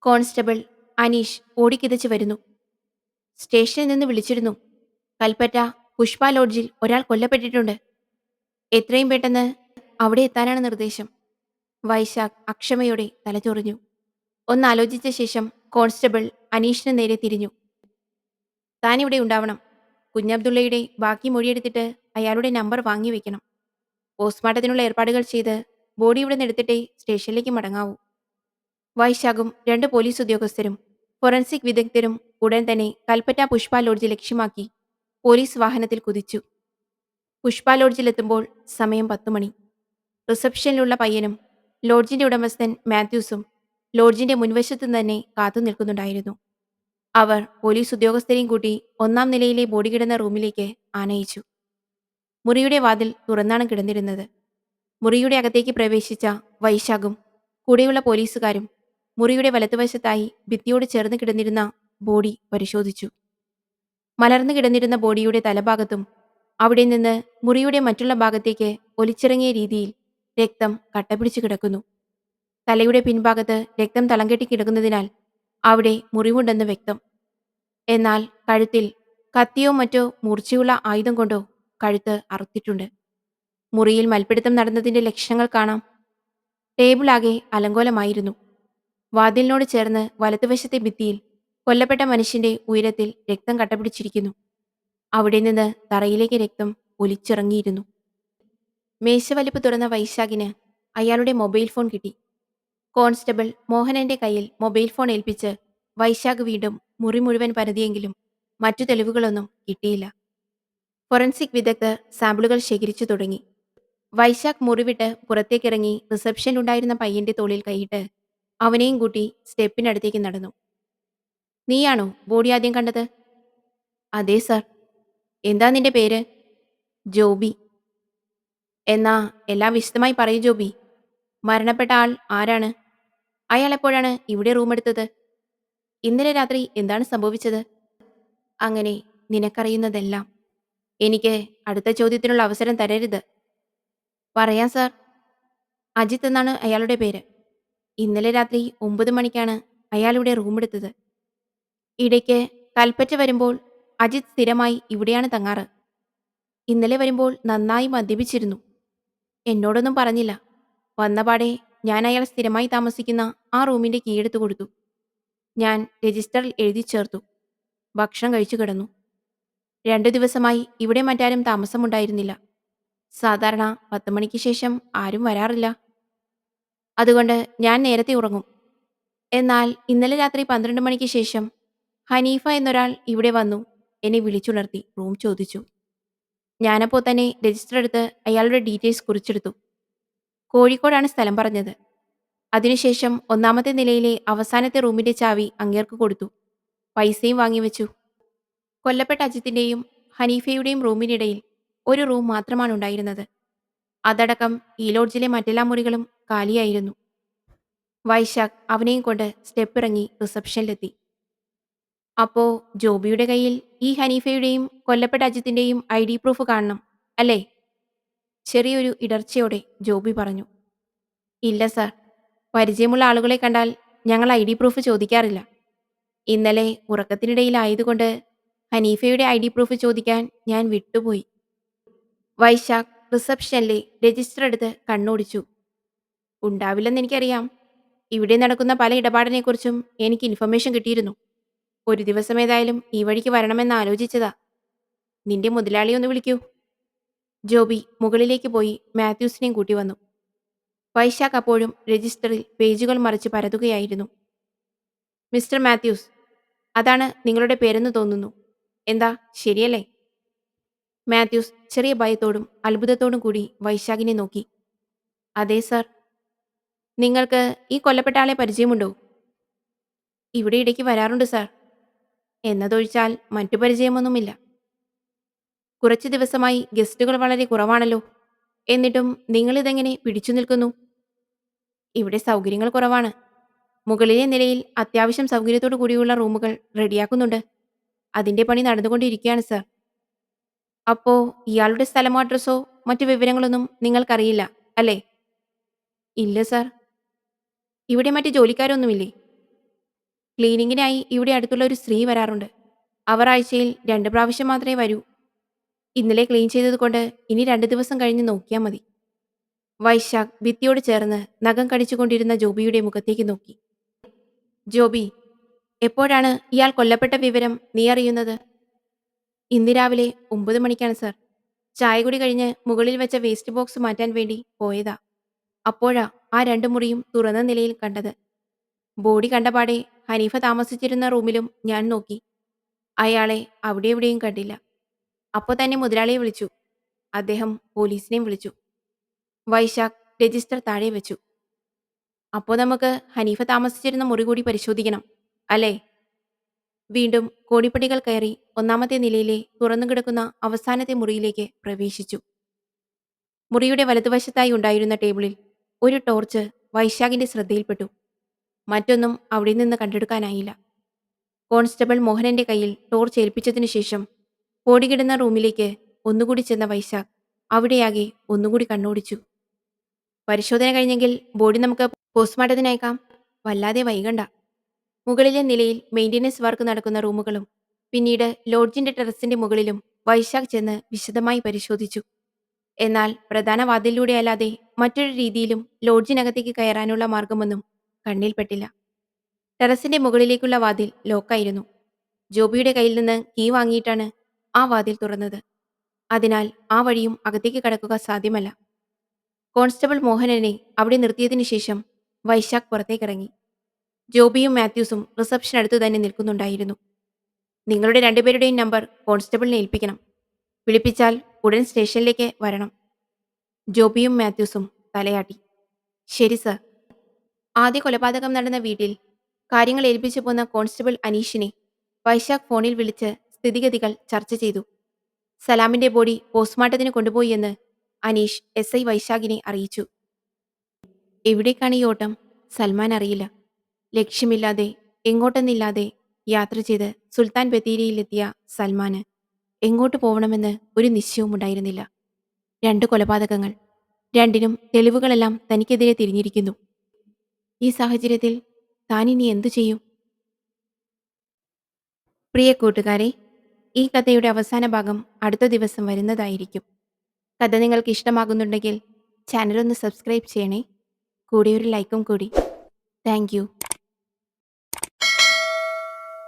കോൺസ്റ്റബിൾ അനീഷ് ഓടിക്കിതച്ച് വരുന്നു. സ്റ്റേഷനിൽ നിന്ന് വിളിച്ചിരുന്നു. കൽപ്പറ്റ പുഷ്പ ലോഡ്ജിൽ ഒരാൾ കൊല്ലപ്പെട്ടിട്ടുണ്ട്. എത്രയും പെട്ടെന്ന് അവിടെ എത്താനാണ് നിർദ്ദേശം. വൈശാഖ് അക്ഷമയോടെ തലചൊറിഞ്ഞു. ഒന്നാലോചിച്ച ശേഷം കോൺസ്റ്റബിൾ അനീഷിന് നേരെ തിരിഞ്ഞു. താനിവിടെ ഉണ്ടാവണം. കുഞ്ഞബ്ദുള്ളയുടെ ബാക്കി മൊഴിയെടുത്തിട്ട് അയാളുടെ നമ്പർ വാങ്ങി വെക്കണം. പോസ്റ്റ്മോർട്ടത്തിനുള്ള ഏർപ്പാടുകൾ ചെയ്ത് ബോഡി ഇവിടെ നിന്ന് എടുത്തിട്ടേ സ്റ്റേഷനിലേക്ക് മടങ്ങാവൂ. വൈശാഖും 2 പോലീസ് ഉദ്യോഗസ്ഥരും ഫോറൻസിക് വിദഗ്ധരും ഉടൻ തന്നെ കൽപ്പറ്റ പുഷ്പ ലോഡ്ജ് ലക്ഷ്യമാക്കി പോലീസ് വാഹനത്തിൽ കുതിച്ചു. പുഷ്പ ലോഡ്ജിലെത്തുമ്പോൾ സമയം 10 മണി. റിസപ്ഷനിലുള്ള പയ്യനും ലോഡ്ജിന്റെ ഉടമസ്ഥൻ മാത്യൂസും ലോഡ്ജിന്റെ മുൻവശത്ത് തന്നെ കാത്തു നിൽക്കുന്നുണ്ടായിരുന്നു. അവർ പോലീസ് ഉദ്യോഗസ്ഥരെയും കൂട്ടി 1-ാം നിലയിലെ ബോഡി കിടന്ന റൂമിലേക്ക് ആനയിച്ചു. മുറിയുടെ വാതിൽ തുറന്നാണ് കിടന്നിരുന്നത്. മുറിയുടെ അകത്തേക്ക് പ്രവേശിച്ച വൈശാഖും കൂടെയുള്ള പോലീസുകാരും മുറിയുടെ വലതുവശത്തായി ഭിത്തിയോട് ചേർന്ന് കിടന്നിരുന്ന ബോഡി പരിശോധിച്ചു. മലർന്നു കിടന്നിരുന്ന ബോഡിയുടെ തലഭാഗത്തും അവിടെ നിന്ന് മുറിയുടെ മറ്റുള്ള ഭാഗത്തേക്ക് ഒലിച്ചിറങ്ങിയ രീതിയിൽ രക്തം കട്ടപിടിച്ചു കിടക്കുന്നു. തലയുടെ പിൻഭാഗത്ത് രക്തം തളം കെട്ടി കിടക്കുന്നതിനാൽ അവിടെ മുറിവുണ്ടെന്ന് വ്യക്തം. എന്നാൽ കഴുത്തിൽ കത്തിയോ മറ്റോ മൂർച്ചയുള്ള ആയുധം കൊണ്ടോ കഴുത്ത് അറുത്തിട്ടുണ്ട്. മുറിയിൽ മൽപ്പിടുത്തം നടന്നതിന്റെ ലക്ഷണങ്ങൾ കാണാം. ടേബിളാകെ അലങ്കോലമായിരുന്നു. വാതിലിനോട് ചേർന്ന് വലതുവശത്തെ ഭിത്തിയിൽ കൊല്ലപ്പെട്ട മനുഷ്യന്റെ ഉയരത്തിൽ രക്തം കട്ടപിടിച്ചിരിക്കുന്നു. അവിടെ നിന്ന് തറയിലേക്ക് രക്തം ഒലിച്ചിറങ്ങിയിരുന്നു. മേശവലിപ്പ് തുറന്ന വൈശാഖിന് അയാളുടെ മൊബൈൽ ഫോൺ കിട്ടി. കോൺസ്റ്റബിൾ മോഹനന്റെ കയ്യിൽ മൊബൈൽ ഫോൺ ഏൽപ്പിച്ച് വൈശാഖ് വീണ്ടും മുറി മുഴുവൻ പരതിയെങ്കിലും മറ്റു തെളിവുകളൊന്നും കിട്ടിയില്ല. ഫോറൻസിക് വിദഗ്ധർ സാമ്പിളുകൾ ശേഖരിച്ചു തുടങ്ങി. വൈശാഖ് മുറിവിട്ട് പുറത്തേക്കിറങ്ങി റിസപ്ഷനിലുണ്ടായിരുന്ന പയ്യന്റെ തോളിൽ കൈയിട്ട് അവനെയും കൂട്ടി സ്റ്റെപ്പിനടുത്തേക്ക് നടന്നു. നീയാണോ ബോഡി ആദ്യം കണ്ടത്? അതെ സർ. എന്താ നിന്റെ പേര്? ജോബി. എന്നാ എല്ലാം വിശദമായി പറയൂ ജോബി. മരണപ്പെട്ട ആൾ ആരാണ്? അയാൾ എപ്പോഴാണ് ഇവിടെ റൂമെടുത്തത്? ഇന്നലെ രാത്രി എന്താണ് സംഭവിച്ചത്? അങ്ങനെ നിനക്കറിയുന്നതെല്ലാം. എനിക്ക് അടുത്ത ചോദ്യത്തിനുള്ള അവസരം തരരുത്. പറയാം സാർ. അജിത്ത് എന്നാണ് അയാളുടെ പേര്. ഇന്നലെ രാത്രി 9 മണിക്കാണ് അയാളിവിടെ റൂമെടുത്തത്. ഇടയ്ക്ക് കൽപ്പറ്റ വരുമ്പോൾ അജിത്ത് സ്ഥിരമായി ഇവിടെയാണ് തങ്ങാറ്. ഇന്നലെ വരുമ്പോൾ നന്നായി മദ്യപിച്ചിരുന്നു. എന്നോടൊന്നും പറഞ്ഞില്ല. വന്നപാടെ ഞാൻ അയാൾ സ്ഥിരമായി താമസിക്കുന്ന ആ റൂമിന്റെ കീയെടുത്തു കൊടുത്തു. ഞാൻ രജിസ്റ്ററിൽ എഴുതി ചേർത്തു. ഭക്ഷണം കഴിച്ചു കിടന്നു. 2 ദിവസമായി ഇവിടെ മറ്റാരും താമസമുണ്ടായിരുന്നില്ല. സാധാരണ 10 മണിക്ക് ശേഷം ആരും വരാറില്ല. അതുകൊണ്ട് ഞാൻ നേരത്തെ ഉറങ്ങും. എന്നാൽ ഇന്നലെ രാത്രി 12 മണിക്ക് ശേഷം ഹനീഫ എന്നൊരാൾ ഇവിടെ വന്നു എന്നെ വിളിച്ചുണർത്തി റൂം ചോദിച്ചു. ഞാനപ്പോൾ തന്നെ രജിസ്റ്റർ എടുത്ത് അയാളുടെ ഡീറ്റെയിൽസ് കുറിച്ചെടുത്തു. കോഴിക്കോടാണ് സ്ഥലം പറഞ്ഞത്. അതിനുശേഷം 1-ാമത്തെ നിലയിലെ അവസാനത്തെ റൂമിന്റെ ചാവി അങ്ങേർക്ക് കൊടുത്തു. പൈസയും വാങ്ങിവെച്ചു. കൊല്ലപ്പെട്ട അജിത്തിന്റെയും ഹനീഫയുടെയും റൂമിനിടയിൽ ഒരു റൂം മാത്രമാണ് ഉണ്ടായിരുന്നത്. അതടക്കം ഈ ലോഡ്ജിലെ മറ്റെല്ലാ മുറികളും കാലിയായിരുന്നു. വൈശാഖ് അവനെയും കൊണ്ട് സ്റ്റെപ്പ് ഇറങ്ങി റിസപ്ഷനിലെത്തി. അപ്പോ ജോബിയുടെ കയ്യിൽ ഈ ഹനീഫയുടെയും കൊല്ലപ്പെട്ട അജിത്തിന്റെയും ID പ്രൂഫ് കാണണം അല്ലേ? ചെറിയൊരു ഇടർച്ചയോടെ ജോബി പറഞ്ഞു. ഇല്ല സാർ. പരിചയമുള്ള ആളുകളെ കണ്ടാൽ ഞങ്ങൾ ID പ്രൂഫ് ചോദിക്കാറില്ല. ഇന്നലെ ഉറക്കത്തിനിടയിലായതുകൊണ്ട് ഹനീഫയുടെ ID പ്രൂഫ് ചോദിക്കാൻ ഞാൻ വിട്ടുപോയി. വൈശാഖ് റിസപ്ഷനിലെ രജിസ്റ്റർ എടുത്ത് കണ്ണോടിച്ചു. ഉണ്ടാവില്ലെന്ന് എനിക്കറിയാം. ഇവിടെ നടക്കുന്ന പല ഇടപാടിനെക്കുറിച്ചും എനിക്ക് ഇൻഫർമേഷൻ കിട്ടിയിരുന്നു. ഒരു ദിവസം ഏതായാലും ഈ വഴിക്ക് വരണമെന്ന് ആലോചിച്ചതാ. നിന്റെ മുതലാളിയെ ഒന്ന് വിളിക്കൂ. ജോബി മുകളിലേക്ക് പോയി മാത്യൂസിനെയും കൂട്ടി വന്നു. വൈശാഖ് അപ്പോഴും രജിസ്റ്ററിൽ പേജുകൾ മറിച്ച് പരതുകയായിരുന്നു. മിസ്റ്റർ മാത്യൂസ്, അതാണ് നിങ്ങളുടെ പേരെന്ന് തോന്നുന്നു. എന്താ ശരിയല്ലേ? മാത്യൂസ് ചെറിയ ഭയത്തോടും അത്ഭുതത്തോടും കൂടി വൈശാഖിനെ നോക്കി. അതെ സർ. നിങ്ങൾക്ക് ഈ കൊല്ലപ്പെട്ട ആളെ പരിചയമുണ്ടോ? ഇവിടെ ഇടയ്ക്ക് വരാറുണ്ട് സാർ. എന്നതൊഴിച്ചാൽ മറ്റു പരിചയമൊന്നുമില്ല. കുറച്ചു ദിവസമായി ഗസ്റ്റുകൾ വളരെ കുറവാണല്ലോ. എന്നിട്ടും നിങ്ങളിതെങ്ങനെ പിടിച്ചു നിൽക്കുന്നു? ഇവിടെ സൗകര്യങ്ങൾ കുറവാണ്. മുകളിലെ നിലയിൽ അത്യാവശ്യം സൗകര്യത്തോടു കൂടിയുള്ള റൂമുകൾ റെഡിയാക്കുന്നുണ്ട്. അതിന്റെ പണി നടന്നുകൊണ്ടിരിക്കുകയാണ് സർ. അപ്പോ ഇയാളുടെ സ്ഥലമോ അഡ്രസ്സോ മറ്റു വിവരങ്ങളൊന്നും നിങ്ങൾക്കറിയില്ല അല്ലേ? ഇല്ല സർ. ഇവിടെ മറ്റു ജോലിക്കാരൊന്നുമില്ലേ? ക്ലീനിങ്ങിനായി ഇവിടെ അടുത്തുള്ള ഒരു സ്ത്രീ വരാറുണ്ട്. അവർ ആഴ്ചയിൽ 2 പ്രാവശ്യം മാത്രമേ വരൂ. ഇന്നലെ ക്ലീൻ ചെയ്തതുകൊണ്ട് ഇനി 2 ദിവസം കഴിഞ്ഞ് നോക്കിയാൽ മതി. വൈശാഖ് ഭിത്തിയോട് ചേർന്ന് നഖം കടിച്ചുകൊണ്ടിരുന്ന ജോബിയുടെ മുഖത്തേക്ക് നോക്കി. ജോബി, എപ്പോഴാണ് ഇയാൾ കൊല്ലപ്പെട്ട വിവരം നീ അറിയുന്നത്? ഇന്ന് രാവിലെ 9 മണിക്കാണ് സർ. ചായകുടി കഴിഞ്ഞ് മുകളിൽ വെച്ച വേസ്റ്റ് ബോക്സ് മാറ്റാൻ വേണ്ടി പോയതാ. അപ്പോഴാ ആ 2 മുറിയും തുറന്ന നിലയിൽ കണ്ടത്. ബോഡി കണ്ടപാടെ ഹനീഫ താമസിച്ചിരുന്ന റൂമിലും ഞാൻ നോക്കി. അയാളെ അവിടെ എവിടെയും കണ്ടില്ല. അപ്പോൾ തന്നെ മുതലാളിയെ വിളിച്ചു. അദ്ദേഹം പോലീസിനെയും വിളിച്ചു. വൈശാഖ് രജിസ്റ്റർ താഴെ വെച്ചു. അപ്പോൾ നമുക്ക് ഹനീഫ താമസിച്ചിരുന്ന മുറി കൂടി പരിശോധിക്കണം അല്ലേ? വീണ്ടും കോണിപ്പടികൾ കയറി 1-ാമത്തെ നിലയിലെ തുറന്നുകിടക്കുന്ന അവസാനത്തെ മുറിയിലേക്ക് പ്രവേശിച്ചു. മുറിയുടെ വലതുവശത്തായി ഉണ്ടായിരുന്ന ടേബിളിൽ ഒരു ടോർച്ച് വൈശാഖിന്റെ ശ്രദ്ധയിൽപ്പെട്ടു. മറ്റൊന്നും അവിടെ നിന്ന് കണ്ടെടുക്കാനായില്ല. കോൺസ്റ്റബിൾ മോഹനന്റെ കയ്യിൽ ടോർച്ച് ഏൽപ്പിച്ചതിനു ശേഷം ഓടികിടന്ന റൂമിലേക്ക് ഒന്നുകൂടി ചെന്ന വൈശാഖ് അവിടെയാകെ ഒന്നുകൂടി കണ്ണോടിച്ചു. പരിശോധന കഴിഞ്ഞെങ്കിൽ ബോഡി നമുക്ക് പോസ്റ്റ്മോർട്ടത്തിന് അയക്കാം. വല്ലാതെ വൈകണ്ട. മുകളിലെ നിലയിൽ മെയിൻ്റനൻസ് വർക്ക് നടക്കുന്ന റൂമുകളും പിന്നീട് ലോഡ്ജിന്റെ ടെറസിന്റെ മുകളിലും വൈശാഖ് ചെന്ന് വിശദമായി പരിശോധിച്ചു. എന്നാൽ പ്രധാന വാതിലിലൂടെയല്ലാതെ മറ്റൊരു രീതിയിലും ലോഡ്ജിനകത്തേക്ക് കയറാനുള്ള മാർഗമൊന്നും കണ്ണിൽപ്പെട്ടില്ല. ടെറസിന്റെ മുകളിലേക്കുള്ള വാതിൽ ലോക്കായിരുന്നു. ജോബിയുടെ കയ്യിൽ നിന്ന് കീ വാങ്ങിയിട്ടാണ് ആ വാതിൽ തുറന്നത്. അതിനാൽ ആ വഴിയും അകത്തേക്ക് കടക്കുക സാധ്യമല്ല. കോൺസ്റ്റബിൾ മോഹനനെ അവിടെ നിർത്തിയതിനു ശേഷം വൈശാഖ് പുറത്തേക്കിറങ്ങി. ജോബിയും മാത്യൂസും റിസപ്ഷനടുത്തു തന്നെ നിൽക്കുന്നുണ്ടായിരുന്നു. നിങ്ങളുടെ രണ്ടുപേരുടെയും നമ്പർ കോൺസ്റ്റബിളിനെ ഏൽപ്പിക്കണം. വിളിപ്പിച്ചാൽ ഉടൻ സ്റ്റേഷനിലേക്ക് വരണം. ജോബിയും മാത്യൂസും തലയാട്ടി. ശരി സർ. ആദ്യ കൊലപാതകം നടന്ന വീട്ടിൽ കാര്യങ്ങൾ ഏൽപ്പിച്ചു പോന്ന കോൺസ്റ്റബിൾ അനീഷിനെ വൈശാഖ് ഫോണിൽ വിളിച്ച് സ്ഥിതിഗതികൾ ചർച്ച ചെയ്തു. സലാമിന്റെ ബോഡി പോസ്റ്റ്മോർട്ടത്തിന് കൊണ്ടുപോയി എന്ന് അനീഷ് SI വൈശാഖിനെ അറിയിച്ചു. എവിടേക്കാണ് ഈ ഓട്ടം? സൽമാൻ അറിയില്ല. ലക്ഷ്യമില്ലാതെ എങ്ങോട്ടെന്നില്ലാതെ യാത്ര ചെയ്ത് സുൽത്താൻ ബത്തേരിയിലെത്തിയ സൽമാന് എങ്ങോട്ട് പോവണമെന്ന് ഒരു നിശ്ചയവും ഉണ്ടായിരുന്നില്ല. 2 കൊലപാതകങ്ങൾ, രണ്ടിനും തെളിവുകളെല്ലാം തനിക്കെതിരെ തിരിഞ്ഞിരിക്കുന്നു. ഈ സാഹചര്യത്തിൽ താനിനി എന്തു ചെയ്യും? പ്രിയ കൂട്ടുകാരെ, ഈ കഥയുടെ അവസാന ഭാഗം അടുത്ത ദിവസം വരുന്നതായിരിക്കും. കഥ നിങ്ങൾക്ക് ഇഷ്ടമാകുന്നുണ്ടെങ്കിൽ ചാനലൊന്ന് സബ്സ്ക്രൈബ് ചെയ്യണേ. കൂടെ ഒരു ലൈക്കും കൂടി. Thank you.